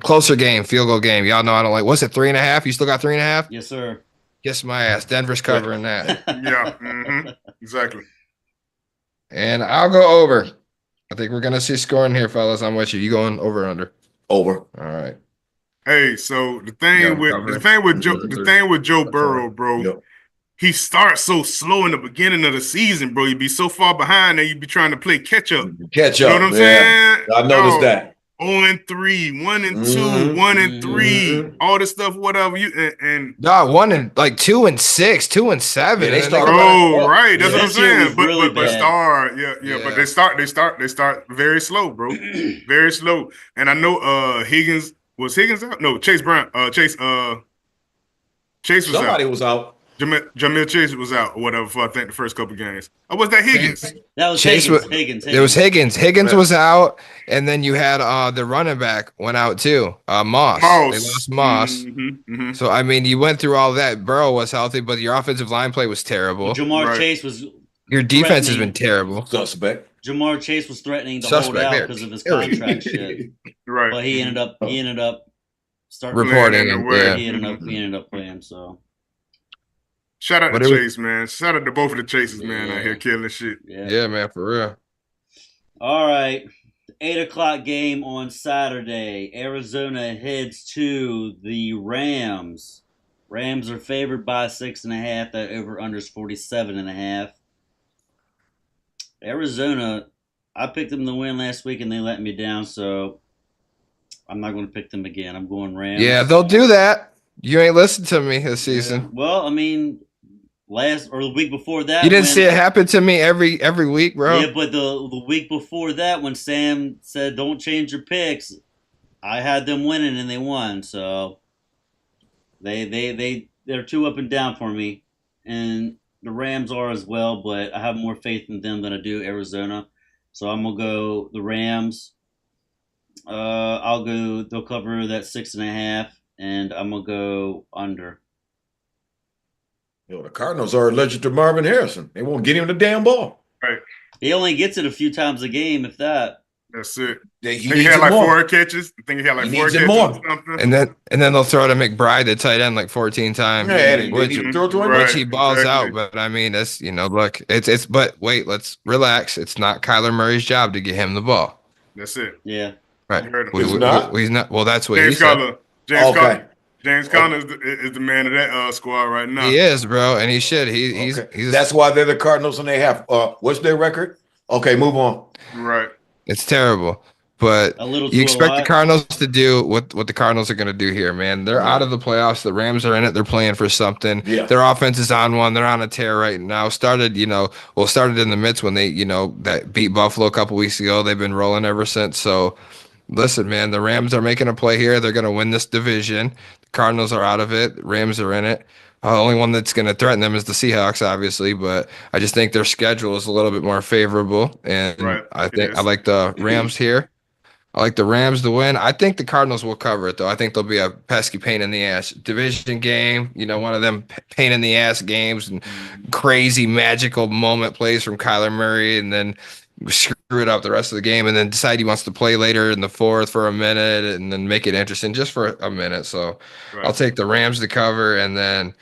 closer game, field goal game. Y'all know I don't like. What's it, 3.5? You still got 3.5? Yes, sir. Kiss my ass. Denver's covering that. Yeah. Mm-hmm. Exactly. And I'll go over. I think we're gonna see scoring here, fellas. I'm with you. You going over or under? Over. All right. Hey, so the Yeah, thing with covering. Joe Burrow, bro, Yep. he starts so slow in the beginning of the season, bro. You'd be so far behind that you'd be trying to play catch up. Catch You know up. what I'm Yeah. saying? I noticed that. 0-3, 1-2, Mhm. 1-3, Mhm. all this stuff, whatever. And No, 2-6, 2-7. Yeah, they and then start go- running. bro, right? That's Yeah, what I'm this year was saying. But really but bad. start, yeah. But Yeah. they start very slow, bro. Very slow. And I know Higgins out? No, Chase Brown. Chase was Somebody out. was out. Jamil Chase was out or whatever for I think the first couple games. Oh, was that Higgins? That was Chase Higgins. was- Higgins. It was Higgins. Higgins Yeah. was out, and then you had the running back went out too. Moss. They lost Moss. Mm-hmm. So I mean, you went through all that. Burrow was healthy, but your offensive line play was terrible. Jamar Right. Chase was Your defense has threatening- been terrible. Suspect. Jamar Chase was threatening to hold Suspect out there. because of his Period. contract shit, Right. but he ended up starting Reporting in and the way. yeah. He ended up playing. So Shout out What to it was- Chase, man. Shout out to both of the Chases, man, out Yeah. here killing shit. yeah. Yeah, man, for real. All right. 8 o'clock game on Saturday. Arizona heads to the Rams. Rams are favored by 6.5. That over under is 47.5. Arizona, I picked them to win last week and they let me down, so I'm not going to pick them again. I'm going Rams. Yeah, they'll do that. You ain't listened to me this Yeah. season. Well, I mean, the week before that, You didn't when- see it happen to me every week, bro. Yeah, but the week before that, when Sam said don't change your picks, I had them winning and they won. So they're too up and down for me, and the Rams are as well. But I have more faith in them than I do Arizona. So I'm gonna go the Rams. They'll cover that 6.5, and I'm gonna go under. You know, the Cardinals are allergic to Marvin Harrison. They won't get him the damn ball. He only gets it a few times a game, if that. That's it. He I think he needs had it like more. 4 catches. I think he had like He 4 needs it catches more. or something. And then they'll throw to McBride, the tight end, like 14 times. Yeah, they which, need to throw to him. Right. which he balls exactly. out. But I mean, it's look, it's but wait, let's relax. It's not Kyler Murray's job to get him the ball. That's it. Yeah. Right. You heard him. It's not? He's not. Well, that's what James he said. Conner. James Okay. Conner. James Conner is the man of that squad right now. He is, bro, and he should. He's That's why they're the Cardinals and they have what's their record? Okay, move on. Right. It's terrible. But A little you to a expect the lot. Cardinals to do what the Cardinals are going to do here, man. They're Yeah. out of the playoffs. The Rams are in it. They're playing for something. Yeah. Their offense is on one. They're on a tear right now. Started in the midst when they, that beat Buffalo a couple weeks ago. They've been rolling ever since. So, listen, man, the Rams are making a play here. They're going to win this division. The Cardinals are out of it. The Rams are in it. The only one that's going to threaten them is the Seahawks, obviously, but I just think their schedule is a little bit more favorable, and Right. I It think is. I like the Rams here. I like the Rams to win. I think the Cardinals will cover it, though. I think there'll be a pesky pain in the ass division game. One of them pain in the ass games and crazy magical moment plays from Kyler Murray, and then screw it up the rest of the game, and then decide he wants to play later in the fourth for a minute, and then make it interesting just for a minute. So Right. I'll take the Rams to cover, and then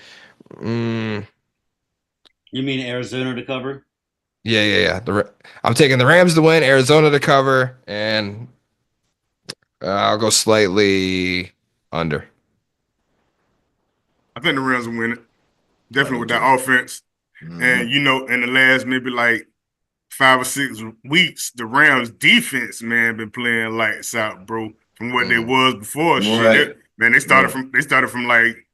You mean Arizona to cover? yeah. I'm taking the Rams to win, Arizona to cover, and I'll go slightly under. I think the Rams will win it. Definitely with I that do offense. Mhm. And in the last maybe like 5 or 6 weeks, the Rams defense, man, been playing lights out, bro, from what they was before. Right. Shit, they started Right. from like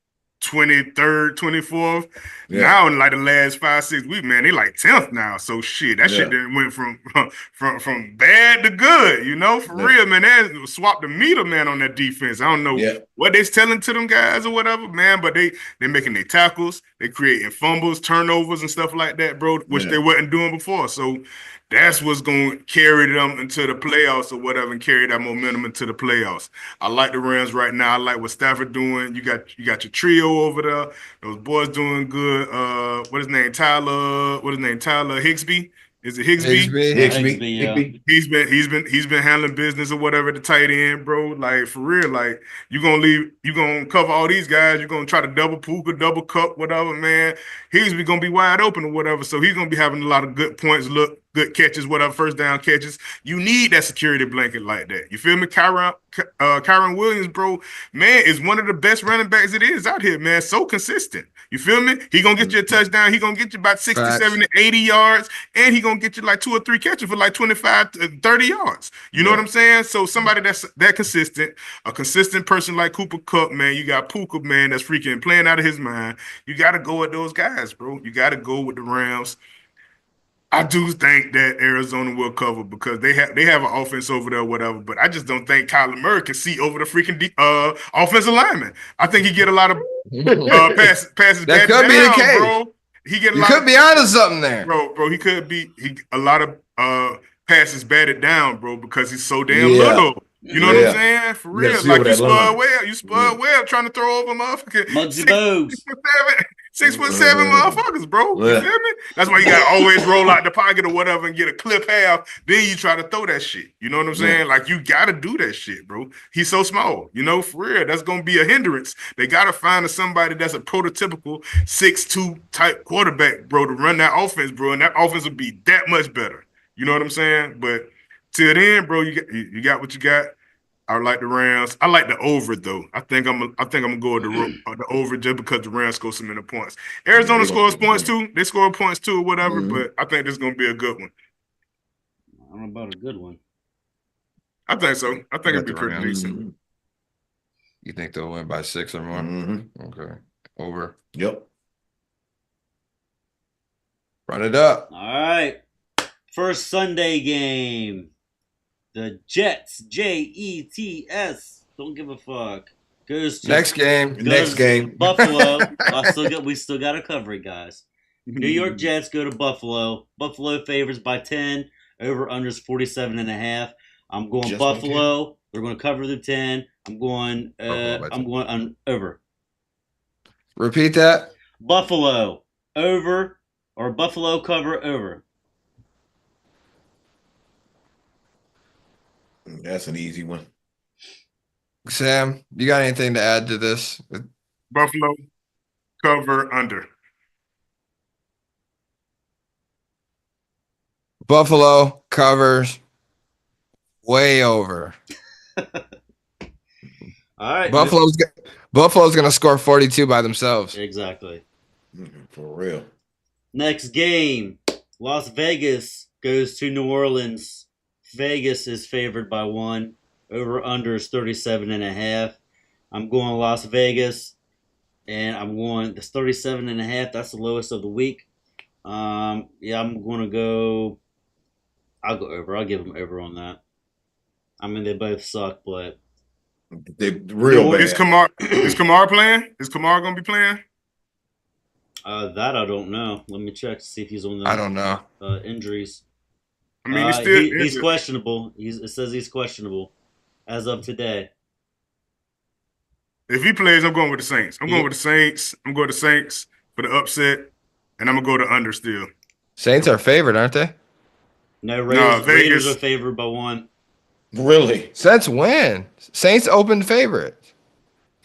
23rd, 24th. Yeah. Now in like the last 5, 6 weeks, man, they like 10th now. So shit, that shit Yeah. done went from bad to good, you know, for Yeah. real, man. They swapped the meter, man, on that defense. I don't know Yeah. what they telling to them guys or whatever, man, but they making their tackles, they creating fumbles, turnovers, and stuff like that, bro, which Yeah. they wasn't doing before. So that's what's going to carry them into the playoffs or whatever, and carry that momentum into the playoffs. I like the Rams right now. I like what Stafford doing. You got your trio over there. Those boys doing good. What his name? Tyler Higsby. Is it Higsby? Higsby. Yeah. He's been handling business or whatever at the tight end, bro. Like for real, like you gonna cover all these guys. You're gonna try to double Puka, double cup, whatever, man. Higsby gonna be wide open or whatever. So he's gonna be having a lot of good points, good catches, whatever, first down catches. You need that security blanket like that. You feel me? Kyron Williams, bro, man, is one of the best running backs it is out here, man. So consistent. You feel me? He gonna get you a touchdown. He gonna get you about 60, 70, 80 yards, and he gonna get you like 2 or 3 catches for like 25 to 30 yards. You know what I'm saying? So somebody that's that consistent, a consistent person like Cooper Kupp, man. You got Puka, man, that's freaking playing out of his mind. You got to go with those guys, bro. You got to go with the Rams. I do think that Arizona will cover because they have an offense over there, whatever. But I just don't think Kyler Murray can see over the freaking offensive lineman. I think he get a lot of passes. That could be the case, bro. He get a you lot. Could be onto something there, bro. He could be a lot of passes batted down, bro, because he's so damn little. You know what I'm saying? For real, like you spud well. You spud well trying to throw over motherfucker. Muggsy Bogues. 6'7" motherfuckers, bro. You feel me? That's why you gotta always roll out the pocket or whatever and get a clip half. Then you try to throw that shit. You know what I'm saying? Like you gotta do that shit, bro. He's so small. You know, for real. That's gonna be a hindrance. They gotta find somebody that's a prototypical 6'2" type quarterback, bro, to run that offense, bro. And that offense will be that much better. You know what I'm saying? But till then, bro, you got what you got. I like the Rams. I like the over though. I think I'm gonna go with the over just because the Rams score so many points. Arizona scores points too. They score points too or whatever. But I think this is gonna be a good one. I don't know about a good one. I think so. I think it'll be pretty decent. You think they'll win by 6 or more? Okay. Over. Yep. Run it up. All right. First Sunday game. The Jets, Jets, don't give a fuck. Goes to next game. Buffalo. We still got to cover it, guys. New York Jets go to Buffalo. Buffalo favors by 10. Over unders 47.5. I'm going just Buffalo. They're going to cover the 10. I'm going over. Repeat that. Buffalo over or Buffalo cover over. That's an easy one. Sam, you got anything to add to this? Buffalo cover under. Buffalo covers way over. All right. Buffalo's going to score 42 by themselves. Exactly. For real. Next game, Las Vegas goes to New Orleans. Vegas is favored by 1. Over under is 37.5. I'm going Las Vegas, and I'm going this 37.5. That's the lowest of the week. I'm going to go. I'll go over. I'll give them over on that. I mean, they both suck, but they real bad. Is Kamar playing? Is Kamar going to be playing? That I don't know. Let me check to see if he's on the. I don't know. Injuries. I mean, he's questionable. It says he's questionable as of today. If he plays, I'm going with the Saints. I'm going with the Saints for the upset, and I'm going to go to under still. Saints are favored, aren't they? No, Raiders are favored by 1. Really? Since when? Saints open favorite.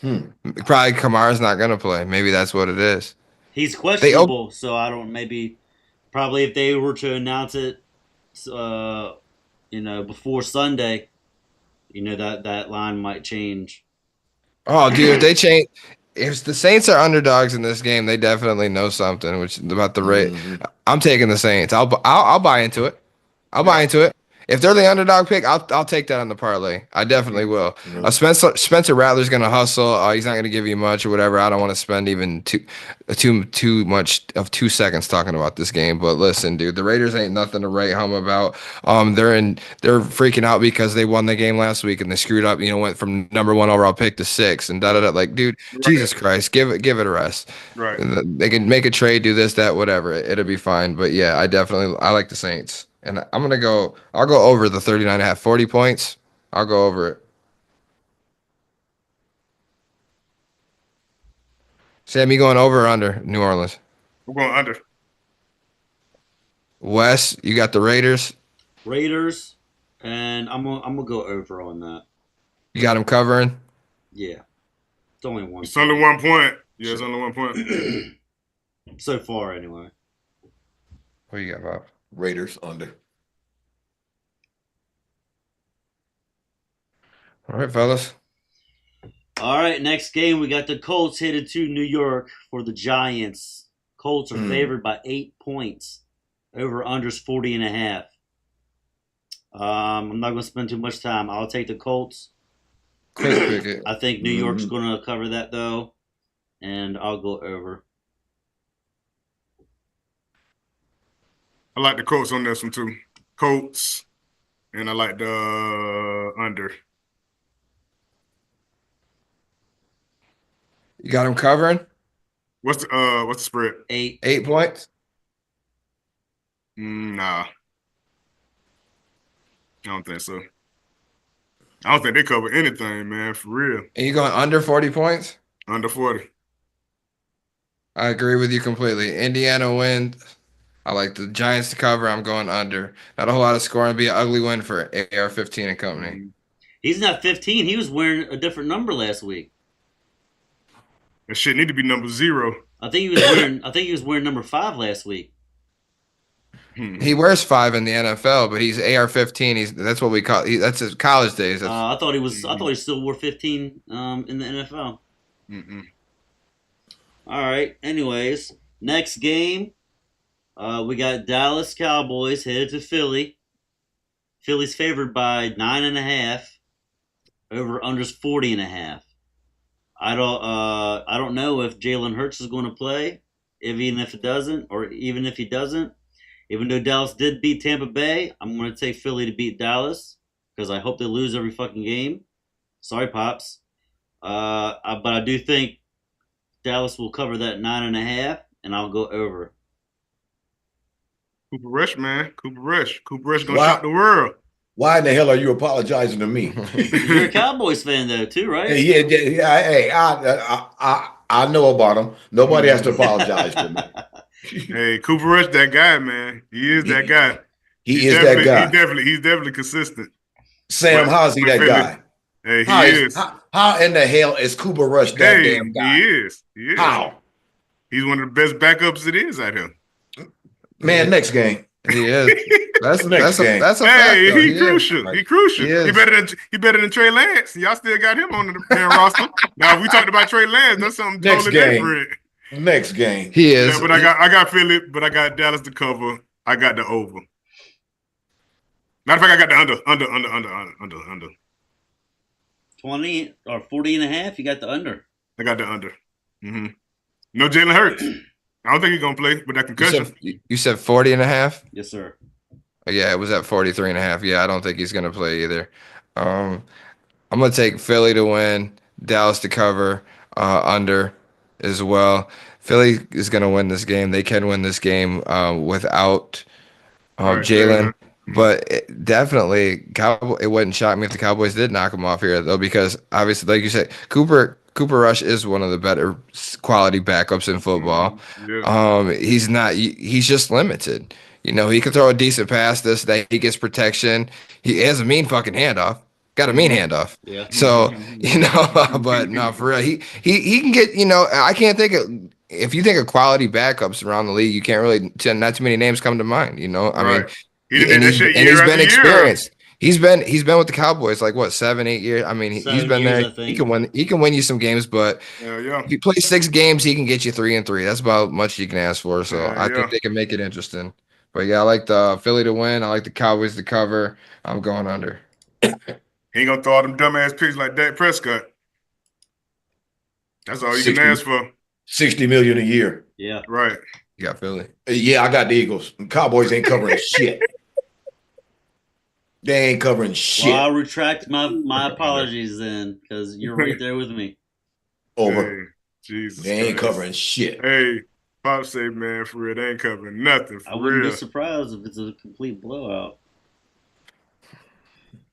Probably Kamara's not going to play. Maybe that's what it is. He's questionable, so I don't. Probably if they were to announce it, before Sunday, that line might change. Oh, dude, if the Saints are underdogs in this game, they definitely know something about the rate. I'm taking the Saints. I'll buy into it. I'll buy into it. If they're the underdog pick, I'll take that on the parlay. I definitely will. Spencer Rattler's gonna hustle. He's not gonna give you much or whatever. I don't want to spend even too much of 2 seconds talking about this game. But listen, dude, the Raiders ain't nothing to write home about. They're freaking out because they won the game last week and they screwed up. Went from number 1 overall pick to 6 and da. Like, dude, Jesus Christ, give it a rest. Right. They can make a trade, do this, that, whatever. It'll be fine. But yeah, I like the Saints. And I'll go over the 39.5, 40 points. I'll go over it. Sam, you going over or under New Orleans? We're going under. Wes, you got the Raiders? Raiders, and I'm gonna go over on that. You got them covering? Yeah. It's only one. It's only 1 point. Yeah, it's only 1 point. So far, anyway. What you got, Bob? Raiders under. All right, fellas. All right, next game, we got the Colts headed to New York for the Giants. Colts are favored by 8 points. Over unders 40.5. I'm not going to spend too much time. I'll take the Colts. Quick pick it. I think New York's going to cover that, though, and I'll go over. I like the Colts on this one, too. Colts, and I like the under. You got them covering? What's the spread? 8. 8 points? Nah. I don't think so. I don't think they cover anything, man, for real. And you going under 40 points? Under 40. I agree with you completely. Indiana wins. I like the Giants to cover. I'm going under. Not a whole lot of scoring. It'll be an ugly win for AR-15 and company. He's not 15. He was wearing a different number last week. That shit need to be number 0. I think he was wearing number 5 last week. He wears 5 in the NFL, but he's AR-15. That's what we call. That's his college days. I thought he still wore 15 in the NFL. All right. Anyways, next game, we got Dallas Cowboys headed to Philly. Philly's favored by 9.5. Over unders 40.5. I don't know if Jalen Hurts is going to play, even if he doesn't. Even though Dallas did beat Tampa Bay, I'm going to take Philly to beat Dallas because I hope they lose every fucking game. Sorry, Pops. But I do think Dallas will cover that 9.5, and I'll go over. Cooper Rush, man. Cooper Rush going to shock the world. Why in the hell are you apologizing to me? You're a Cowboys fan, though, too, right? Yeah. Hey, I know about him. Nobody has to apologize to me. Hey, Cooper Rush, that guy, man. He is that guy. He is that guy. He's definitely consistent. Sam, how's he that guy? Hey, he is. How in the hell is Cooper Rush that damn guy? He is. How? He's one of the best backups it is out here. Man, next game. He is. That's next game. That's a fact, though. He crucial. He crucial. He better than Trey Lance. Y'all still got him on the damn roster. Now, if we talked about Trey Lance, that's something totally different. Next game. He is. Yeah, but I got Philly, but I got Dallas to cover. I got the over. Matter of fact, I got the under. 20 or 40.5, you got the under. I got the under. No Jalen Hurts. I don't think he's gonna play with that concussion. You said 40.5? Yes, sir. Yeah, it was at 43.5. Yeah, I don't think he's gonna play either. I'm gonna take Philly to win, Dallas to cover, under as well. Philly is gonna win this game. They can win this game without Jalen. But definitely, it wouldn't shock me if the Cowboys did knock him off here, though, because obviously, like you said, Cooper Rush is one of the better quality backups in football. He's just limited. He can throw a decent pass that he gets protection. He has a mean fucking handoff. Got a mean handoff. Yeah. So, but no, for real, he can get, I can't think of, if you think of quality backups around the league, you can't really, not too many names come to mind, I mean, he's been experienced. He's been with the Cowboys like what 7-8 years. I mean, he's been there. He can win you some games, but if you play 6 games, he can get you 3-3. That's about much you can ask for. So I think they can make it interesting. But yeah, I like the Philly to win. I like the Cowboys to cover. I'm going under. He ain't gonna throw all them dumbass picks like Dak Prescott. That's all you can 60, ask for. 60 million a year. Yeah. Right. You got Philly. Yeah, I got the Eagles. Cowboys ain't covering shit. They ain't covering shit. Well, I'll retract my apologies then, because you're right there with me. Over. Hey, Jesus They ain't Christ. covering shit. Hey, Pop say, man, for real, they ain't covering nothing. For I wouldn't real. be surprised if it's a complete blowout.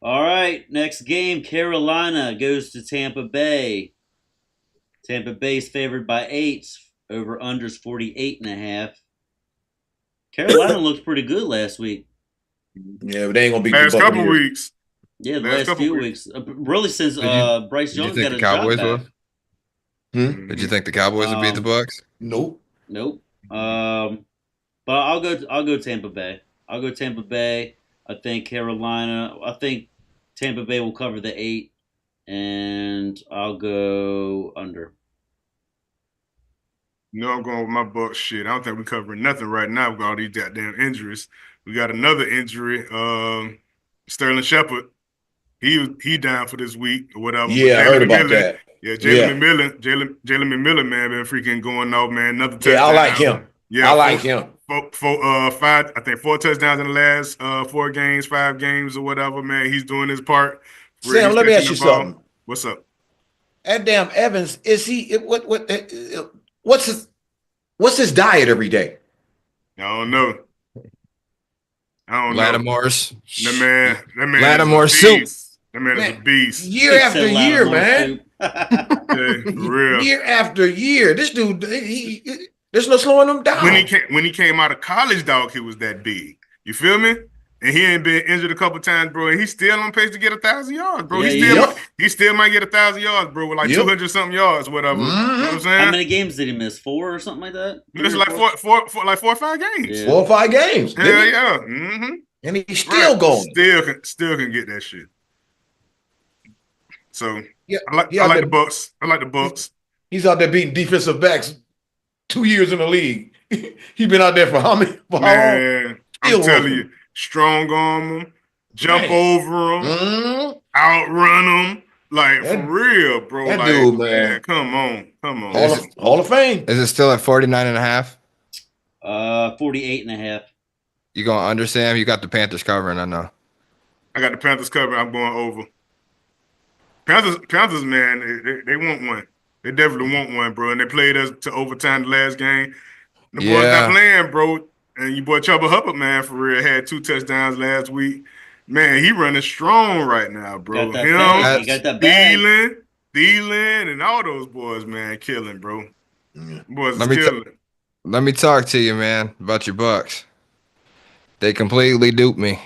All right, next game, Carolina goes to Tampa Bay. Tampa Bay's favored by 8. Over unders 48.5. Carolina looked pretty good last week. Yeah, but they ain't gonna beat Last the couple Buccaneers. weeks. Yeah, the Last last couple few weeks. weeks. Really since Did you- Bryce Did you Young think got the a job Cowboys back. will? Did you think the Cowboys would beat the Bucks? Nope. Nope. But I'll go Tampa Bay. I'll go Tampa Bay. I think Tampa Bay will cover the 8, and I'll go under. You know I'm going with my Bucks shit. I don't think we're covering nothing right now with all these goddamn injuries. We got another injury. Sterling Shepard. He down for this week or whatever. Yeah, I heard about McMillan, that. Yeah, Yeah. Jalen McMillan, man, been freaking going off, man. Another touchdown. Yeah, I like him. Yeah, I like him. Four touchdowns in the last 5 games or whatever, man. He's doing his part. Sam, He's let me catching ask the you ball. something. What's up? That damn Evans, is he what's his diet every day? I don't know. Lattimore's. That man Lattimore is a soup. beast. That man is a Man, beast. year after Said year, Lattimore man. soup. Okay, for real. Year after year. This dude, there's no slowing him down. When he came out of college, dog, he was that big. You feel me? And he ain't been injured a couple times, bro. And he's still on pace to get 1,000 yards, bro. Yeah, He still might get 1,000 yards, bro, with like 200 something yards, whatever. You know what I'm saying? How many games did he miss? 4 or something like that? It's like four or 5 games. Yeah. 4 or 5 games. Hell yeah. Mm-hmm. And he's still going. Still can get that shit. So Yeah, I like the Bucks. I like the Bucks. He's out there beating defensive backs 2 years in the league. He been out there for how many? For how long? Man, I'm telling you, strong arm them, jump over them, outrun them, like for real, bro. That like, dude, man. Come on. Hall of Fame. Is it still at 49.5? 48.5. You going under, Sam? You got the Panthers covering, I know. I got the Panthers covered. I'm going over. Panthers, man, they want one. They definitely want one, bro. And they played us to overtime the last game. The boys not playing, bro. And your boy Chubba Hubbard, man, for real, had 2 touchdowns last week. Man, he running strong right now, bro. Got that Him, got that bag. Thielen, and all those boys, man, killing, bro. Boys is killing. Let me talk to you, man, about your Bucks. They completely duped me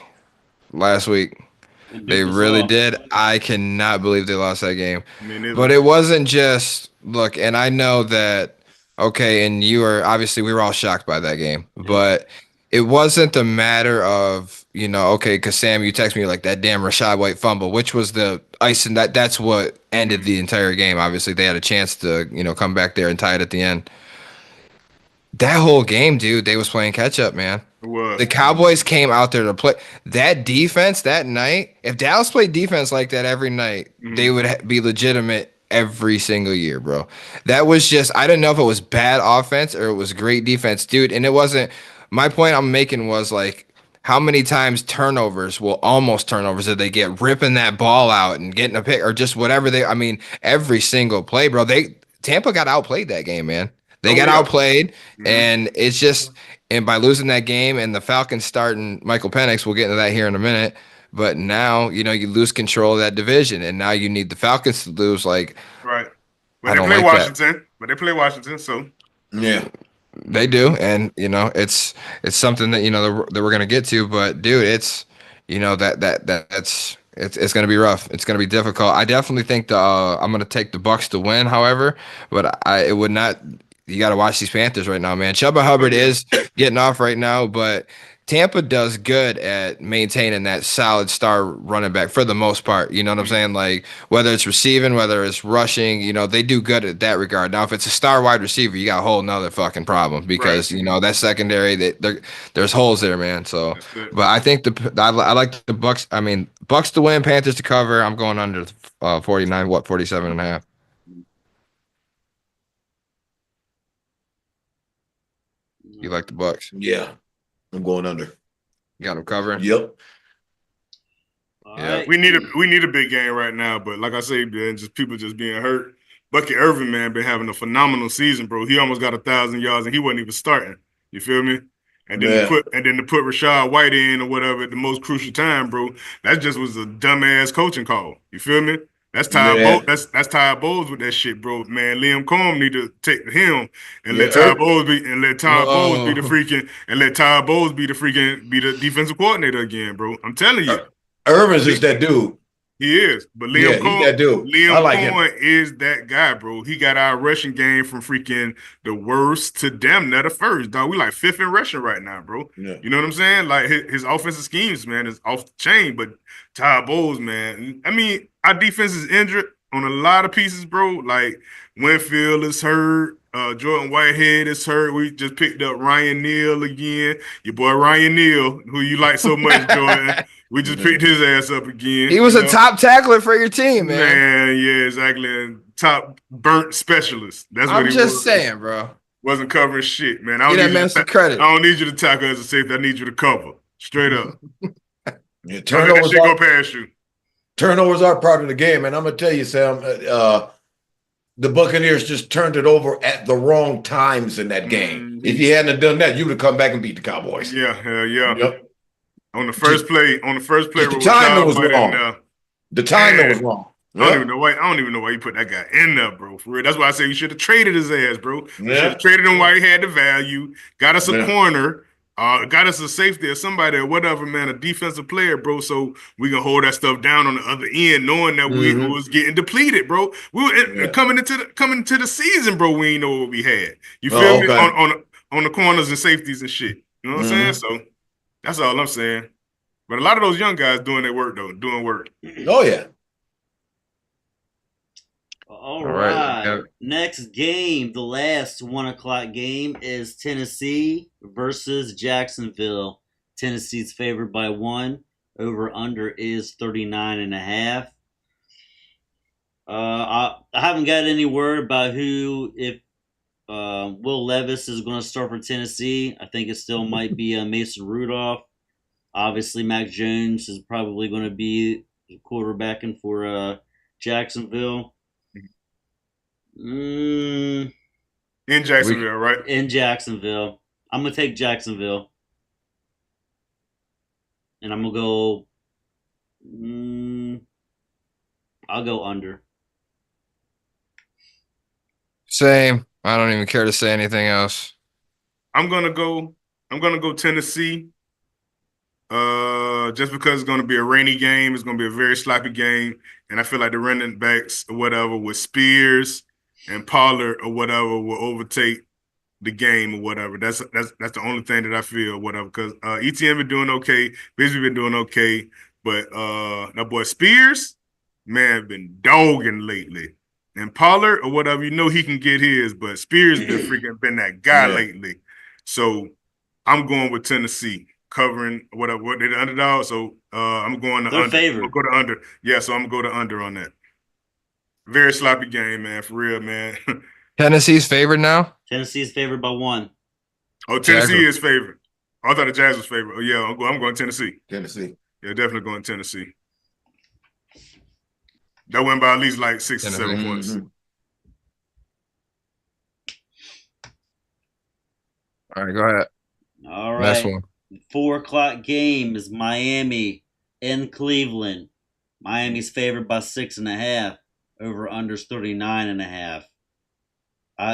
last week. They really did. I cannot believe they lost that game. But it wasn't just, look, and I know that, okay, and we were all shocked by that game. But it wasn't a matter of, okay, because Sam, you text me like that damn Rashad White fumble, which was the icing. That's what ended the entire game. Obviously, they had a chance to, come back there and tie it at the end. That whole game, dude, they was playing catch up, man. The Cowboys came out there to play. That defense that night, if Dallas played defense like that every night, they would be legitimate every single year, bro. That was just, I didn't know if it was bad offense or it was great defense, dude. And it wasn't, my point I'm making was like, how many times almost turnovers did they get, ripping that ball out and getting a pick or just whatever every single play, bro. Tampa got outplayed that game, man. They got outplayed, and it's just, and by losing that game and the Falcons starting Michael Penix, we'll get into that here in a minute. But now, you lose control of that division, and now you need the Falcons to lose. Like, right. But they play Washington. But they play Washington, so yeah, they do, and it's something that that we're gonna get to. But dude, it's that's. It's going to be rough. It's going to be difficult. I definitely think I'm going to take the Bucks to win, however, but it would not. You got to watch these Panthers right now, man. Chubba Hubbard is getting off right now, but Tampa does good at maintaining that solid star running back for the most part. You know what I'm saying? Like whether it's receiving, whether it's rushing, they do good at that regard. Now, if it's a star wide receiver, you got a whole nother fucking problem because that secondary there's holes there, man. So, but I think I like the Bucks. I mean, Bucks to win, Panthers to cover. I'm going under 49. 47.5. You like the Bucks? Yeah, I'm going under. You got them covering. Yep. Yeah, we need a big game right now, but like I say, man, just people just being hurt. Bucky Irvin, man, been having a phenomenal season, bro. He almost got 1,000 yards, and he wasn't even starting. You feel me? And then to put Rashad White in or whatever at the most crucial time, bro. That just was a dumbass coaching call. You feel me? That's Ty that's Ty Bowles with that shit, bro. Man, Liam Combs need to take him and let Ty Bowles be the defensive coordinator again, bro. I'm telling you. Irvin's is that dude. He is, but Liam Cohen is that guy, bro. He got our rushing game from freaking the worst to damn near the first, dog. We like 5th in rushing right now, bro. Yeah. You know what I'm saying? Like his offensive schemes, man, is off the chain. But Ty Bowles, man, I mean, our defense is injured on a lot of pieces, bro. Like Winfield is hurt. Jordan Whitehead is hurt. We just picked up Ryan Neal again. Your boy Ryan Neal, who you like so much, Jordan. We just picked his ass up again. He was a top tackler for your team, man. Man, yeah, exactly. And top burnt specialist. That's what he was. I'm just saying, bro. Wasn't covering shit, man. Give that man some credit. I don't need you to tackle as a safety. I need you to cover. Straight up. Yeah, turnovers go past you. Turnovers are part of the game, and I'm gonna tell you, Sam. The Buccaneers just turned it over at the wrong times in that game. If you hadn't done that, you would have come back and beat the Cowboys. Yeah, hell yeah. Yep. On the first play, the timing was wrong. The timing was wrong. I don't even know why you put that guy in there, bro. For real. That's why I say you should have traded his ass, bro. You should have traded him while he had the value. Got us a corner. Got us a safety or somebody or whatever, man, a defensive player, bro, so we can hold that stuff down on the other end, knowing that we was getting depleted, bro. We were coming into the season, bro. We ain't know what we had. You feel me? On the corners and safeties and shit. You know what I'm saying? So that's all I'm saying. But a lot of those young guys doing their work though, doing work. Oh yeah. All right. Next game, the last 1:00 game is Tennessee versus Jacksonville. Tennessee's favored by 1. Over under is 39.5. I haven't got any word about if Will Levis is going to start for Tennessee. I think it still might be Mason Rudolph. Obviously, Mac Jones is probably going to be quarterbacking for Jacksonville. In Jacksonville, right? In Jacksonville. I'm going to take Jacksonville. And I'm going to go... I'll go under. Same. I don't even care to say anything else. I'm gonna go Tennessee. Just because it's gonna be a rainy game, it's gonna be a very sloppy game, and I feel like the running backs or whatever with Spears and Pollard or whatever will overtake the game or whatever. That's the only thing that I feel, whatever. Because ETN been doing okay, Bisbee been doing okay, but that boy Spears, man, been dogging lately. And Pollard or whatever, he can get his, but Spears been that guy lately. So I'm going with Tennessee covering whatever. What they're the underdog, so I'm going to under. Favorite. I'll go to under. Yeah, so I'm going to go to under on that. Very sloppy game, man, for real, man. Tennessee's favored now? Tennessee's favored by 1. Oh, Tennessee is favored. I thought the Jazz was favored. Oh, yeah, I'm going Tennessee. Tennessee. Yeah, definitely going Tennessee. That went by at least like 6 or 7 points. All right, go ahead. All right. Next one. 4:00 game is Miami in Cleveland. Miami's favored by 6.5. Over unders 39.5.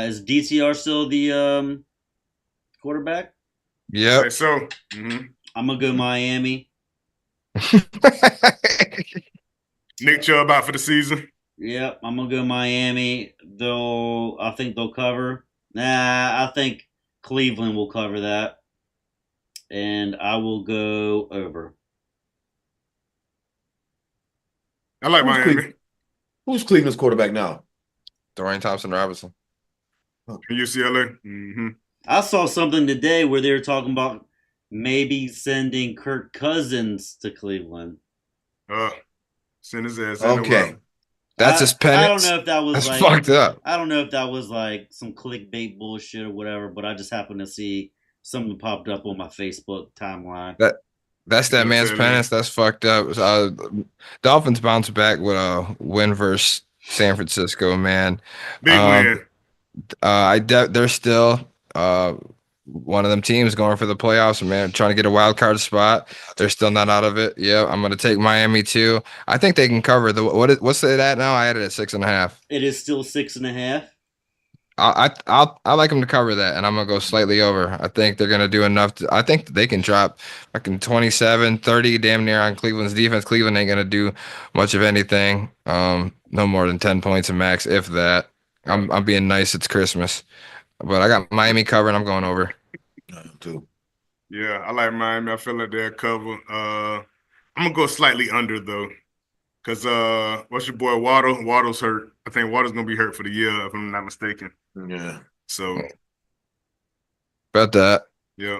Is DTR still the quarterback? Yeah. So I'm gonna go Miami. Nick Chubb out for the season. Yep, I'm gonna go Miami. I think they'll cover. Nah, I think Cleveland will cover that. and I will go over. I like Who's Miami. Who's Cleveland's quarterback now? Dorian Thompson-Robinson. UCLA. Mm-hmm. I saw something today where they were talking about maybe sending Kirk Cousins to Cleveland. Send his ass anywhere. Okay. That's his penance. I don't know if that was That's like fucked up. I don't know if that was like some clickbait bullshit or whatever, but I just happened to see something popped up on my Facebook timeline. That's that Yeah, man's fair penance. That's fucked up. Dolphins bounce back with a win versus San Francisco, man. Big win. They're still one of them teams going for the playoffs, man, trying to get a wild card spot. They're still not out of it. Yeah, I'm gonna take Miami too. I think they can cover what's it at now? I had it at 6.5. It is still 6.5. I like them to cover that, and I'm gonna go slightly over. I think they're gonna do enough. I think they can drop fucking 27, 30, damn near on Cleveland's defense. Cleveland ain't gonna do much of anything. No more than 10 points a max, if that. I'm being nice. It's Christmas, but I got Miami covering. I'm going over. Too. Yeah, I like Miami. I feel like they'll cover. I'm gonna go slightly under though. Cause what's your boy Waddle? Waddle's hurt. I think Waddle's gonna be hurt for the year, if I'm not mistaken. Yeah. So Bet that. yeah.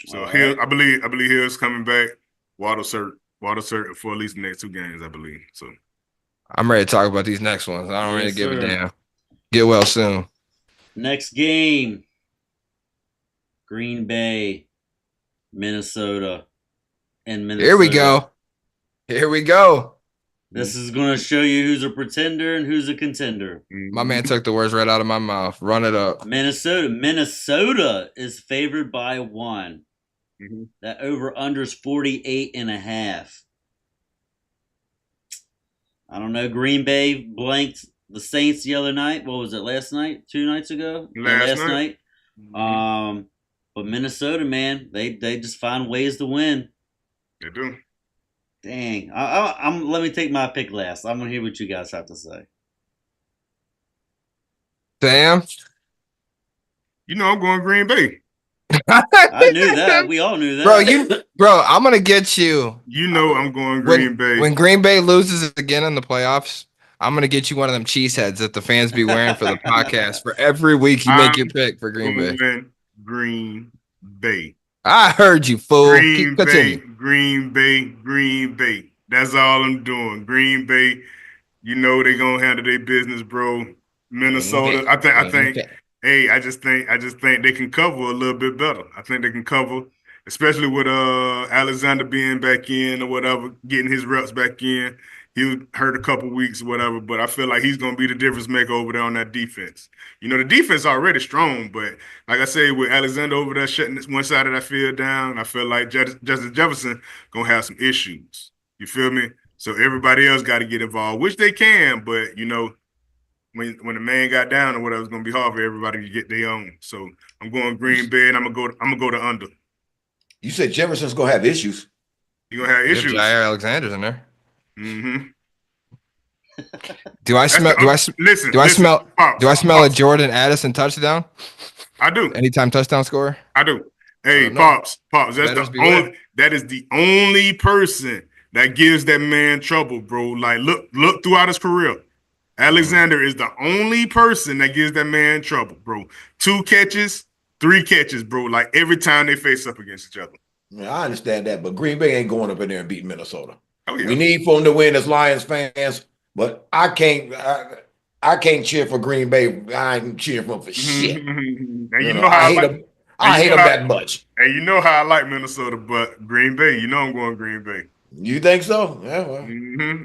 So All Hill, right. I believe Hill's coming back. Waddle's hurt. Waddle's hurt for at least the next 2 games, I believe. So I'm ready to talk about these next ones. I don't really Yes, give a sir. damn. Get well soon. Next game. Green Bay, Minnesota, and Minnesota. Here we go. Here we go. This is going to show you who's a pretender and who's a contender. My man took the words right out of my mouth. Run it up. Minnesota is favored by 1. Mm-hmm. That over-under is 48.5. I don't know. Green Bay blanked the Saints the other night. What was it, last night? 2 nights ago? Last night. Mm-hmm. But Minnesota, man, they just find ways to win. They do. Dang. Let me take my pick last. I'm going to hear what you guys have to say. Sam? You know I'm going Green Bay. I knew that. We all knew that. Bro, I'm gonna get you. You know I'm going Green Bay. When Green Bay loses again in the playoffs, I'm gonna get you one of them cheeseheads that the fans be wearing for the podcast for every week you make your pick for Green Bay. Green Bay. I heard you, fool. Continue. Green Bay. That's all I'm doing. Green Bay. You know they're gonna handle their business, bro. Minnesota. I think. Hey, I just think they can cover a little bit better. I think they can cover, especially with Alexander being back in or whatever, getting his reps back in. He was hurt a couple weeks or whatever, but I feel like he's going to be the difference maker over there on that defense. You know, the defense is already strong, but like I say, with Alexander over there shutting this one side of that field down, I feel like Justin Jefferson going to have some issues. You feel me? So everybody else got to get involved, which they can, but, you know, when the man got down or whatever, it's gonna be hard for everybody to get their own. So I'm going Green Bay, and I'm gonna go to under. You said Jefferson's gonna have issues. You gonna have issues. Jair Alexander's in there. Mm-hmm. Do I smell a Jordan Addison touchdown? I do. Anytime touchdown scorer? I do. Hey, Pops. That is the only person that gives that man trouble, bro. Like look throughout his career. Alexander is the only person that gives that man trouble, bro. 2 catches, 3 catches, bro. Like every time they face up against each other. Yeah, I understand that, but Green Bay ain't going up in there and beating Minnesota. Oh, yeah. We need for them to win as Lions fans, but I can't cheer for Green Bay. I ain't cheering for them for shit. And you know how I hate them that much. And you know how I like Minnesota, but Green Bay, you know I'm going Green Bay. You think so? Yeah, well.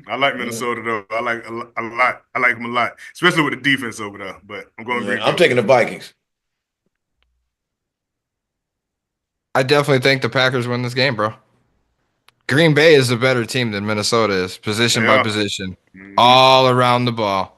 I like Minnesota though. I like them a lot, especially with the defense over there. But I'm going Green Bay. I'm taking the Vikings. I definitely think the Packers win this game, bro. Green Bay is a better team than Minnesota is, position by position, all around the ball.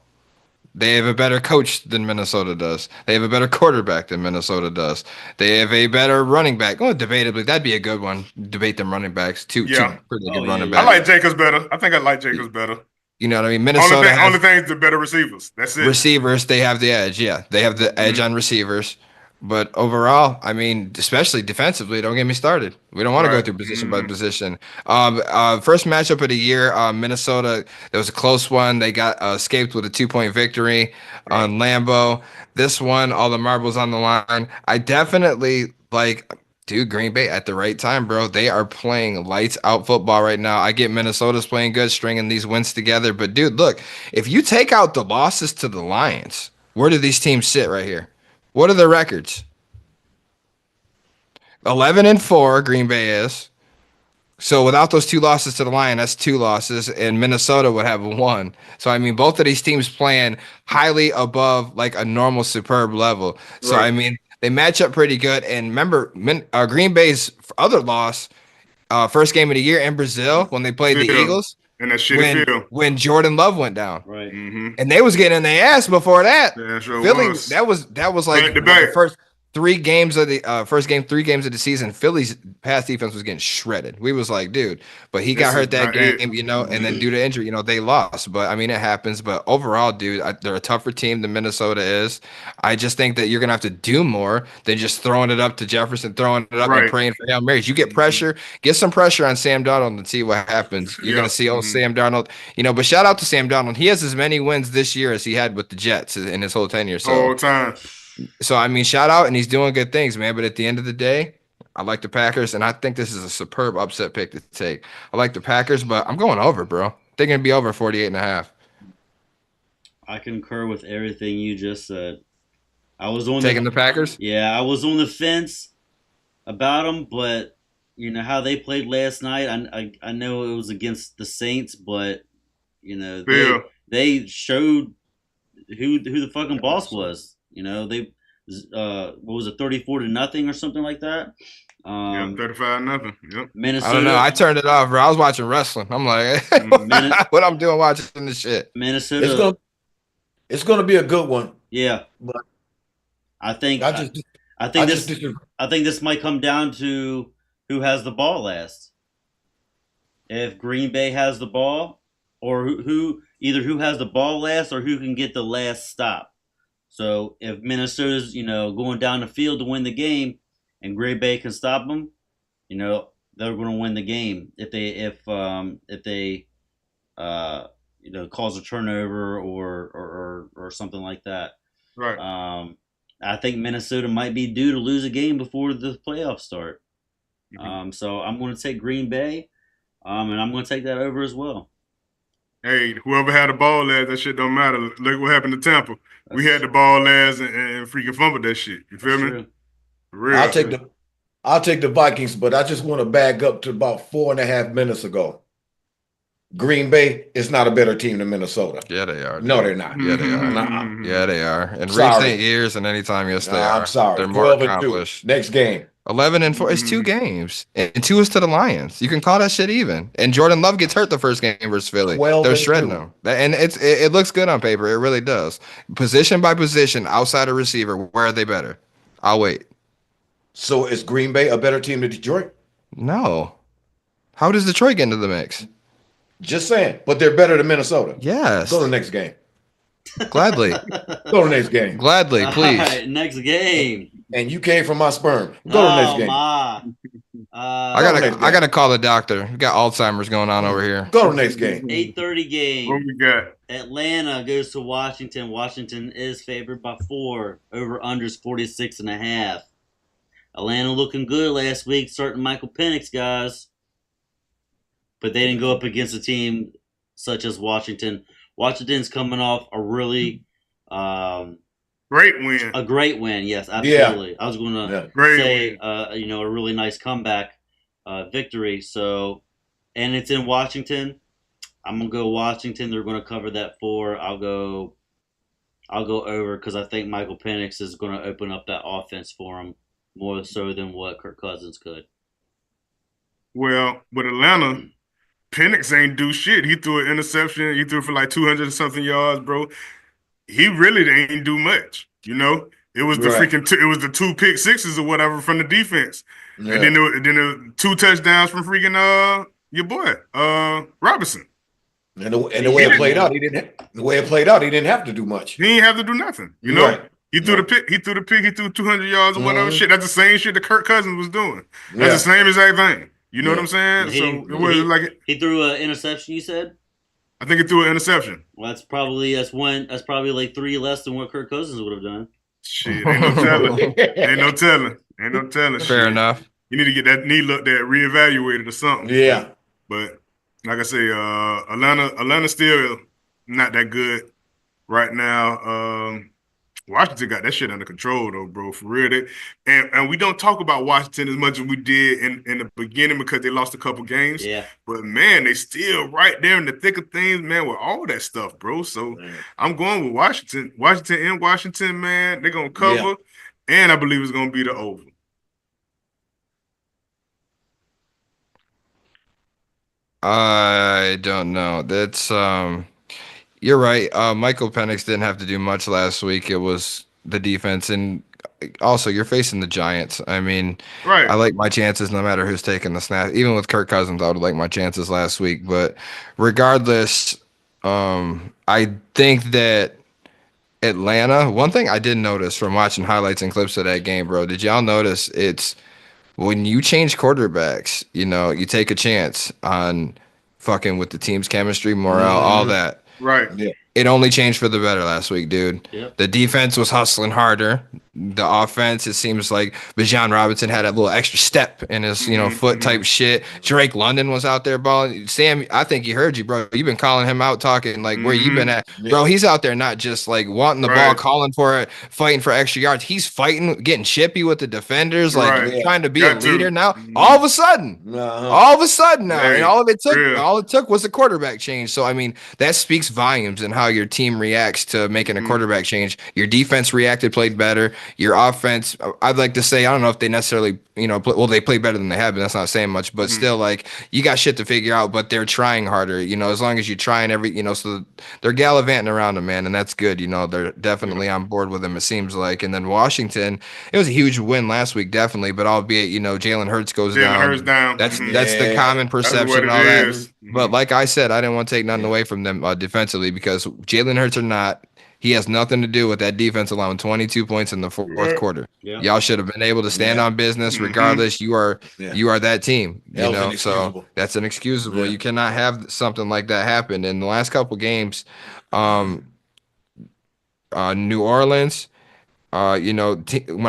They have a better coach than Minnesota does. They have a better quarterback than Minnesota does. They have a better running back. Oh, debatably, that'd be a good one. Debate them running backs. Two pretty good running backs. I like Jacobs better. I think I like Jacobs better. You know what I mean? Minnesota only thing is the better receivers. That's it. Receivers, they have the edge. Yeah, they have the edge on receivers. But overall, I mean, especially defensively, don't get me started. We don't want to go Right. through position by position. First matchup of the year, Minnesota. It was a close one. They got escaped with a 2-point victory on Lambeau. This one, all the marbles on the line. I definitely like. Dude, Green Bay at the right time, bro. They are playing lights out football right now. I get Minnesota's playing good, stringing these wins together. But dude, look, if you take out the losses to the Lions, where do these teams sit right here? What are the records? 11-4, Green Bay is. So without those two losses to the Lions, that's two losses, and Minnesota would have one. So I mean, both of these teams playing highly above like a normal superb level. So Right. I mean, they match up pretty good. And remember, Green Bay's other loss, first game of the year in Brazil when they played the Field. Eagles, And that shitty field. when Jordan Love went down. Right. And they was getting in their ass before that. Yeah, sure Philly, was. that was like Back to the back. first 3 games of the 3 games of the season. Philly's pass defense was getting shredded. We was like, dude, but he got This hurt is that not game, it. and then due to injury, they lost. But I mean, it happens. But overall, dude, they're a tougher team than Minnesota is. I just think that you're gonna have to do more than just throwing it up to Jefferson, throwing it up and Right. praying for Hail Marys. You get pressure, get some pressure on Sam Darnold and see what happens. You're gonna see Sam Darnold, But shout out to Sam Darnold. He has as many wins this year as he had with the Jets in his whole tenure. Whole time. So I mean, shout out, and he's doing good things, man. But at the end of the day, I like the Packers, and I think this is a superb upset pick to take. I like the Packers, but I'm going over, bro. They're gonna be over 48.5. I concur with everything you just said. I was on Taking the Packers. Yeah, I was on the fence about them, but how they played last night. I know it was against the Saints, but they showed who the fucking boss was. They what was it, 34-0 or something like that. 35-0. Yep. Minnesota. I don't know. I turned it off, bro. I was watching wrestling. I'm like, what I'm doing watching this shit. Minnesota. It's gonna be a good one. Yeah, but I think this might come down to who has the ball last. If Green Bay has the ball, or who has the ball last, or who can get the last stop. So if Minnesota's going down the field to win the game, and Green Bay can stop them, they're going to win the game. If they cause a turnover or something like that. Right. I think Minnesota might be due to lose a game before the playoffs start. So I'm going to take Green Bay, and I'm going to take that over as well. Hey, whoever had the ball last, that shit don't matter. Look what happened to Tampa. We had the ball last and freaking fumbled that shit. You feel me? True. For real. I'll take the Vikings, but I just want to back up to about 4.5 minutes ago. Green Bay is not a better team than Minnesota. Yeah, they are. No, they're not. Yeah, they are. Nuh-uh. Yeah, they are. In Sorry. recent years and anytime, yes, they are. I'm sorry. They're more accomplished. Next game. 11-4. It's 2 games, and 2 is to the Lions. You can call that shit even. And Jordan Love gets hurt the first game versus Philly. They're shredding them, and it looks good on paper. It really does. Position by position, outside of receiver, where are they better? I'll wait. So is Green Bay a better team than Detroit? No. How does Detroit get into the mix? Just saying, but they're better than Minnesota. Yes. Go to the next game. Gladly. Go to the next game. Gladly, please. All right, next game. And you came from my sperm. Go to the next game. I gotta call the doctor. We got Alzheimer's going on over here. Go to the next game. 8:30 game. What we got? Atlanta goes to Washington. Washington is favored by 4. Over unders 46.5. Atlanta looking good last week, starting Michael Penix, guys. But they didn't go up against a team such as Washington. Washington's coming off a really great win. A great win, yes, absolutely. Yeah. I was going to say, a really nice comeback victory. So, and it's in Washington. I'm gonna go Washington. They're going to cover that 4. I'll go over because I think Michael Penix is going to open up that offense for him more so than what Kirk Cousins could. Well, with Atlanta, Penix ain't do shit. He threw an interception. He threw for like 200 and something yards, bro. He really ain't do much. It was the it was the 2 pick sixes or whatever from the defense, and then there were 2 touchdowns from freaking your boy Robinson. And the way it played out, he didn't. The way it played out, he didn't have to do much. He didn't have to do nothing. He He threw the pick. He threw 200 yards or whatever shit. That's the same shit that Kirk Cousins was doing. That's the same exact thing. You know what I'm saying? So it wasn't like he threw an interception. You said. I think he threw an interception. Well, that's probably like 3 less than what Kirk Cousins would have done. Shit, ain't no telling. Ain't no telling. Fair enough. You need to get that knee looked at, reevaluated or something. Yeah. But like I say, Atlanta still not that good right now. Washington got that shit under control though, bro. For real. And we don't talk about Washington as much as we did in the beginning because they lost a couple games. Yeah. But man, they still right there in the thick of things, man, with all that stuff, bro. So I'm going with Washington. Washington, man, they're gonna cover. And I believe it's gonna be the over. I don't know. That's you're right. Michael Penix didn't have to do much last week. It was the defense, and also you're facing the Giants. I mean, right. I like my chances no matter who's taking the snap. Even with Kirk Cousins, I would like my chances last week. But regardless, I think that Atlanta. One thing I did notice from watching highlights and clips of that game, bro. Did y'all notice it's when you change quarterbacks, you take a chance on fucking with the team's chemistry, morale, all that. Right. Yeah. It only changed for the better last week, dude. Yep. The defense was hustling harder. The offense, it seems like Bijan Robinson had a little extra step in his, foot type shit. Drake London was out there balling. Sam, I think he heard you, bro. You've been calling him out, talking like where you been at, bro. He's out there not just like wanting the ball, calling for it, fighting for extra yards. He's fighting, getting chippy with the defenders, like trying to be a leader. Now, all of a sudden, and all it took was a quarterback change. So I mean, that speaks volumes in how your team reacts to making a quarterback change. Your defense reacted, played better. Your offense, I'd like to say, I don't know if they necessarily, they play better than they have, but that's not saying much. But still, like, you got shit to figure out, but they're trying harder, as long as you're trying so they're gallivanting around them, man, and that's good. They're definitely on board with them, it seems like. And then Washington, it was a huge win last week, definitely, but albeit, Jalen Hurts goes down. That's the common perception and all that. But like I said, I didn't want to take nothing away from them defensively because Jalen Hurts or not, he has nothing to do with that defense allowing 22 points in the fourth quarter. Yeah. Y'all should have been able to stand on business regardless. You are that team. So that's inexcusable. Yeah. You cannot have something like that happen. In the last couple games, New Orleans, when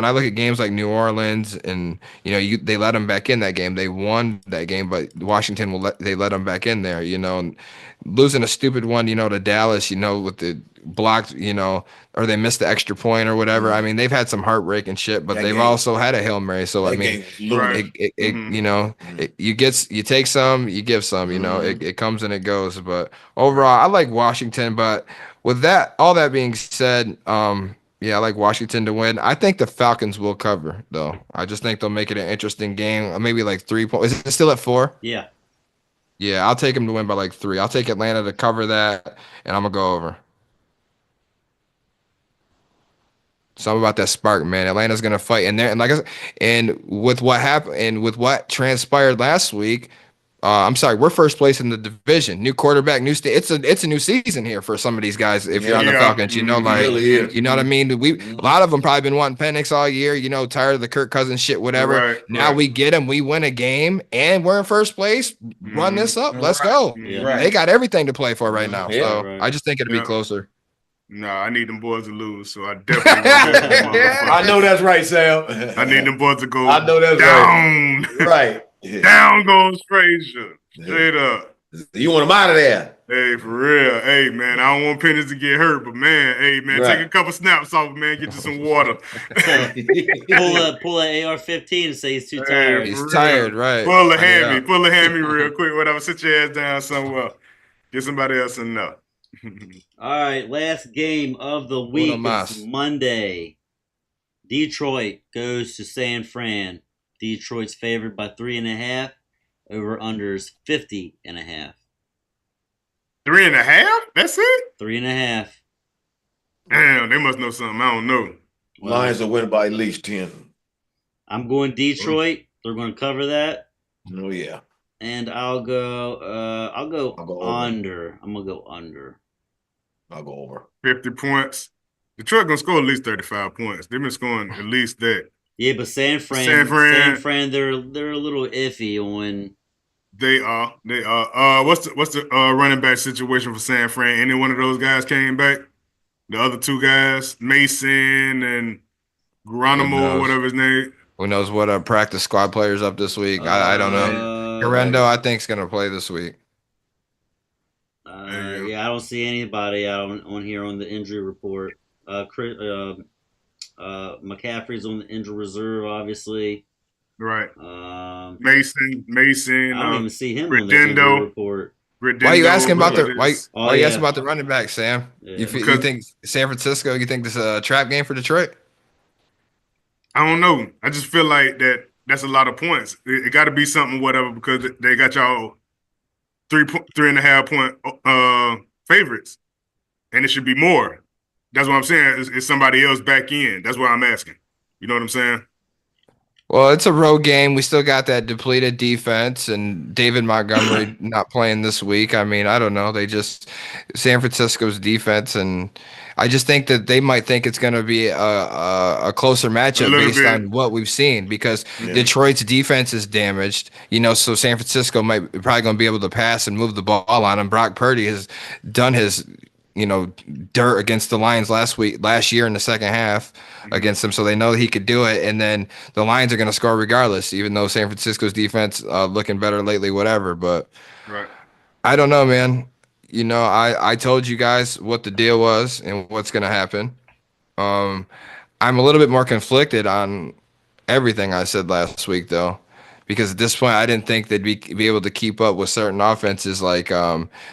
I look at games like New Orleans and they let them back in that game, they won that game, but Washington they let them back in there, and losing a stupid one, to Dallas, with the blocked, or they missed the extra point or whatever. I mean, they've had some heartbreaking shit, but they've also had a Hail Mary. So I mean, you take some, you give some, it comes and it goes. But overall, I like Washington. But with all that being said, yeah, I like Washington to win. I think the Falcons will cover, though. I just think they'll make it an interesting game. Maybe like 3 points. Is it still at 4? Yeah. Yeah, I'll take them to win by like 3. I'll take Atlanta to cover that, and I'm going to go over. Something about that spark, man. Atlanta's going to fight. And with what happened and with what transpired last week, I'm sorry, we're first place in the division. New quarterback, new state. It's a new season here for some of these guys. If you're on the Falcons, you know what I mean. A lot of them probably been wanting Penix all year. Tired of the Kirk Cousins shit, whatever. Now we get them. We win a game, and we're in first place. Run this up. Let's go. Yeah. They got everything to play for right now. So I just think it'll be closer. No, I need them boys to lose, so I definitely. I know that's right, Sam. I need them boys to go. I know that's down. Right. Yeah. Down goes Frazier. Straight up. You want him out of there. Hey, for real. Hey, man, I don't want Pennies to get hurt, but man, take a couple snaps off, man. Get you some water. pull an AR-15 and say he's too tired. He's tired, right? Pull a hammy real quick. Whatever. Sit your ass down somewhere. Get somebody else in there. All right, last game of the week is Monday. Detroit goes to San Fran. Detroit's favored by 3.5. Over unders 50.5. 3.5? That's it? 3.5. Damn, they must know something. I don't know. Lions will win by at least 10. I'm going Detroit. They're going to cover that. Oh yeah. And I'll go under. I'm gonna go under. I'll go over. 50 points. Detroit gonna score at least 35 points. They've been scoring at least that. Yeah, but San San Fran, they're a little iffy on. They are. They are. What's the running back situation for San Fran? Any one of those guys came back? The other two guys, Mason and Who Geronimo, or knows? whatever his name. Who knows what practice squad players up this week? I don't know. Garendo, I think, is gonna play this week. Yeah, I don't see anybody out on here on the injury report. McCaffrey's on the injury reserve, obviously. Right. Mason. Mason. I don't even see him on the Redendo. injury report. Redendo, Why are you asking about the why? Oh, Why are you yeah. asking about the running back, Sam? Yeah. You Because- think San Francisco? You think this is a trap game for Detroit? I don't know. I just feel like that's a lot of points. It got to be something, whatever, because they got y'all 3.5 point favorites, and it should be more. That's what I'm saying. Is somebody else back in? That's what I'm asking. You know what I'm saying? Well, it's a road game. We still got that depleted defense, and David Montgomery not playing this week. I mean, I don't know. San Francisco's defense, and I just think that they might think it's going to be a closer matchup based on what we've seen, because Detroit's defense is damaged. So San Francisco probably going to be able to pass and move the ball on him. Brock Purdy has done his dirt against the Lions last year in the second half against them, so they know he could do it. And then the Lions are going to score regardless, even though San Francisco's defense looking better lately, whatever. But right. I don't know, man. I told you guys what the deal was and what's going to happen. I'm a little bit more conflicted on everything I said last week, though, because at this point I didn't think they'd be able to keep up with certain offenses like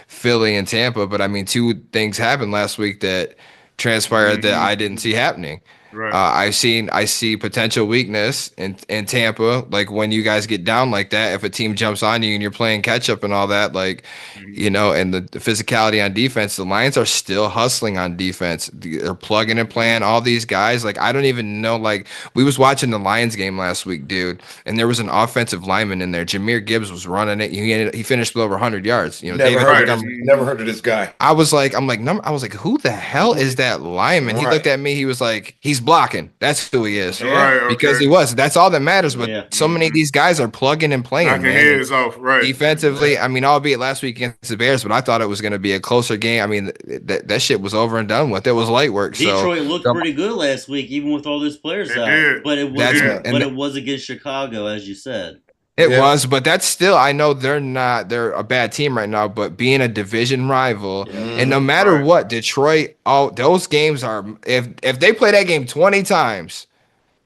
Philly and Tampa. But I mean, two things happened last week that transpired that I didn't see happening. Right. I see potential weakness in Tampa, like when you guys get down like that, if a team jumps on you and you're playing catch up and all that, like and the physicality on defense. The Lions are still hustling on defense. They're plugging and playing all these guys. Like, I don't even know. Like, we was watching the Lions game last week, dude, and there was an offensive lineman in there. Jameer Gibbs was running it. He finished with over 100 yards. Never heard of this guy. I was like, who the hell is that lineman? He looked at me. He was like, he's blocking. That's who he is. Right, okay. Because he was. That's all that matters. But so many of these guys are plugging and playing, knocking man. heads off, right? Defensively, I mean, albeit last week against the Bears, but I thought it was going to be a closer game. I mean, that shit was over and done with. It was light work. Detroit looked pretty good last week, even with all those players out. Did. But it was against Chicago, as you said. It was, but that's still, I know they're a bad team right now, but being a division rival, and no matter what, Detroit, those games are, if they play that game 20 times,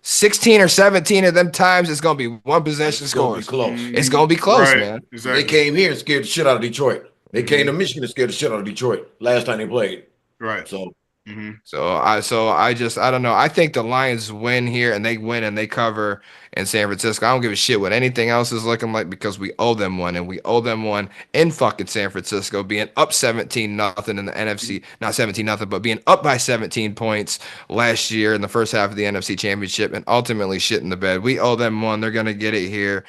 16 or 17 of them times, it's going to be one possession scores. It's going to be close, man. Exactly. They came here and scared the shit out of Detroit. They came to Michigan and scared the shit out of Detroit last time they played. Right. So, I don't know. I think the Lions win here, and they win and they cover in San Francisco. I don't give a shit what anything else is looking like, because we owe them one, and we owe them one in fucking San Francisco, being up 17-0 in the NFC, not 17-0, but being up by 17 points last year in the first half of the NFC Championship, and ultimately shit in the bed. We owe them one. They're gonna get it here.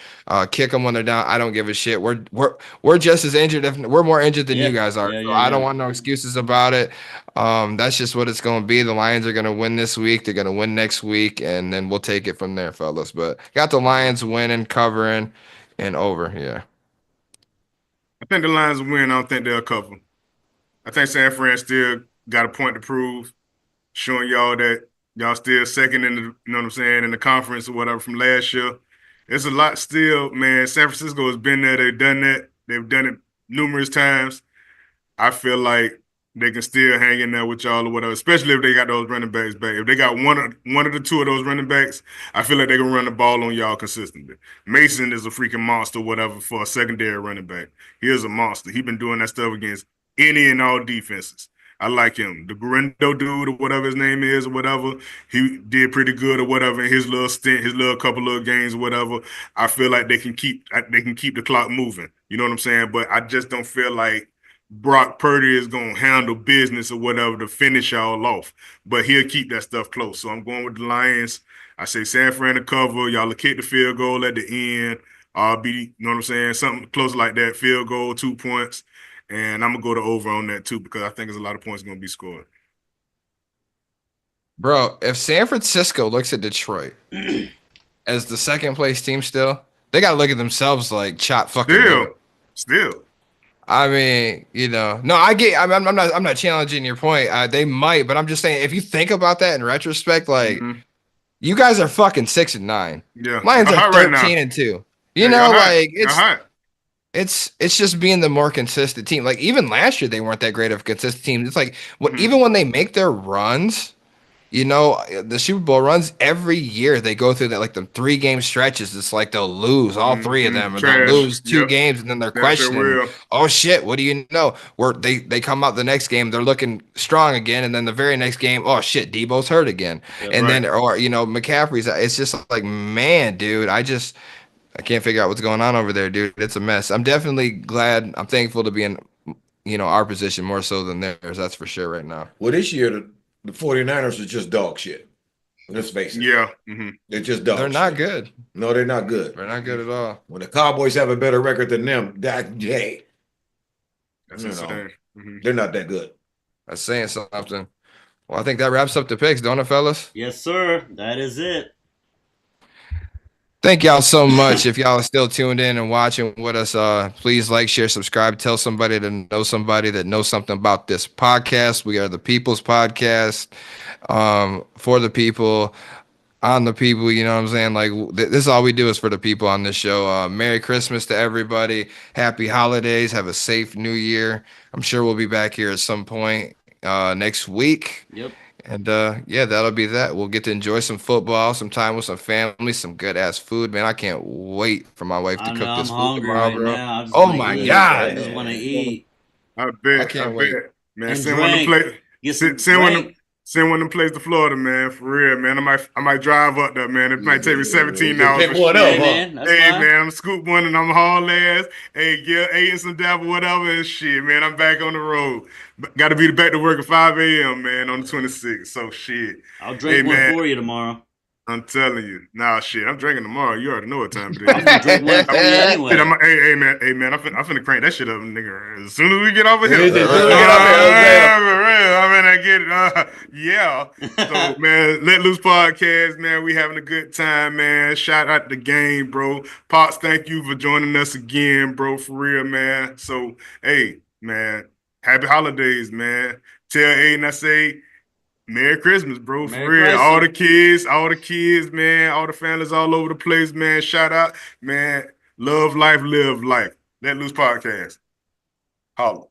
Kick them when they're down. I don't give a shit. We're just as injured. If we're more injured than you guys are. So I don't want no excuses about it. That's just what it's going to be. The Lions are going to win this week. They're going to win next week, and then we'll take it from there, fellas. But got the Lions winning, covering, and over. Yeah. I think the Lions will win. I don't think they'll cover. I think San Fran still got a point to prove, showing y'all that y'all still second in the, you know what I'm saying, in the conference or whatever from last year. It's a lot still, man. San Francisco has been there. They've done that. They've done it numerous times. I feel like they can still hang in there with y'all or whatever, especially if they got those running backs back. If they got one of the two of those running backs, I feel like they can run the ball on y'all consistently. Mason is a freaking monster, whatever, for a secondary running back. He is a monster. He's been doing that stuff against any and all defenses. I like him. The Garendo dude or whatever his name is or whatever, he did pretty good or whatever in his little stint, his little couple of games or whatever. I feel like they can keep the clock moving. You know what I'm saying? But I just don't feel like Brock Purdy is going to handle business or whatever to finish y'all off. But he'll keep that stuff close. So I'm going with the Lions. I say San Fran to cover. Y'all will kick the field goal at the end. You know what I'm saying? Something close like that, field goal, 2 points. And I'm going to go to over on that too, because I think there's a lot of points going to be scored. Bro, if San Francisco looks at Detroit as the second place team still, they got to look at themselves like chop fucking wood. Still. I mean, no, I'm not challenging your point. They might, but I'm just saying, if you think about that in retrospect, like you guys are fucking 6-9. Yeah. Lions Y'all are hot right now. 13-2. Yeah, y'all hot. Like Y'all hot. it's just being the more consistent team. Like even last year, they weren't that great of a consistent team. It's like even when they make their runs, the Super Bowl runs every year, they go through that like the 3-game stretches. It's like they'll lose all 3 of them, or they'll lose 2 games, and then they're questioning, oh shit, what do you know? Where they come out the next game, they're looking strong again, and then the very next game, oh shit, Debo's hurt again, then McCaffrey's. It's just like, man, dude, I can't figure out what's going on over there, dude. It's a mess. I'm definitely glad. I'm thankful to be in, our position more so than theirs. That's for sure right now. Well, this year, the 49ers are just dog shit. Let's face it. Yeah. They're just dog shit. They're not good. No, they're not good. They're not good at all. When the Cowboys have a better record than them, that's they're not that good. That's saying something. Well, I think that wraps up the picks, don't it, fellas? Yes, sir. That is it. Thank y'all so much. If y'all are still tuned in and watching with us, please like, share, subscribe, tell somebody to know somebody that knows something about this podcast. We are the People's Podcast, for the people, on the people. You know what I'm saying? Like this is all we do is for the people on this show. Merry Christmas to everybody. Happy holidays. Have a safe New Year. I'm sure we'll be back here at some point next week. Yep. And that'll be that. We'll get to enjoy some football, some time with some family, some good ass food. Man, I can't wait for my wife to cook this food tomorrow, bro. Oh my god! I just want to eat. I bet. I can't wait. Man, And send one to play. Send one to plays to Florida, man. For real, man. I might drive up there, man. It might take me 17 hours. Pick one up, man. Hey, man, I'm scoop one and I'm haul ass. Hey, get eating some dabble, whatever, and shit, man. I'm back on the road. Got to be back to work at 5 a.m., man, on the 26th. So, shit. I'll drink one for you tomorrow. I'm telling you. Nah, shit. I'm drinking tomorrow. You already know what time it is. I'm gonna drink one for you anyway. Hey, man. I'm finna crank that shit up, nigga. As soon as we get over here. I'm gonna get it. Yeah. So, man, Let Loose Podcast, man. We having a good time, man. Shout out the game, bro. Pops, thank you for joining us again, bro. For real, man. So, hey, man. Happy holidays, man. Tell Aiden I say, Merry Christmas, bro. For Merry real. Christmas. All the kids, man. All the families all over the place, man. Shout out, man. Love life, live life. Let Loose Podcast. Holla.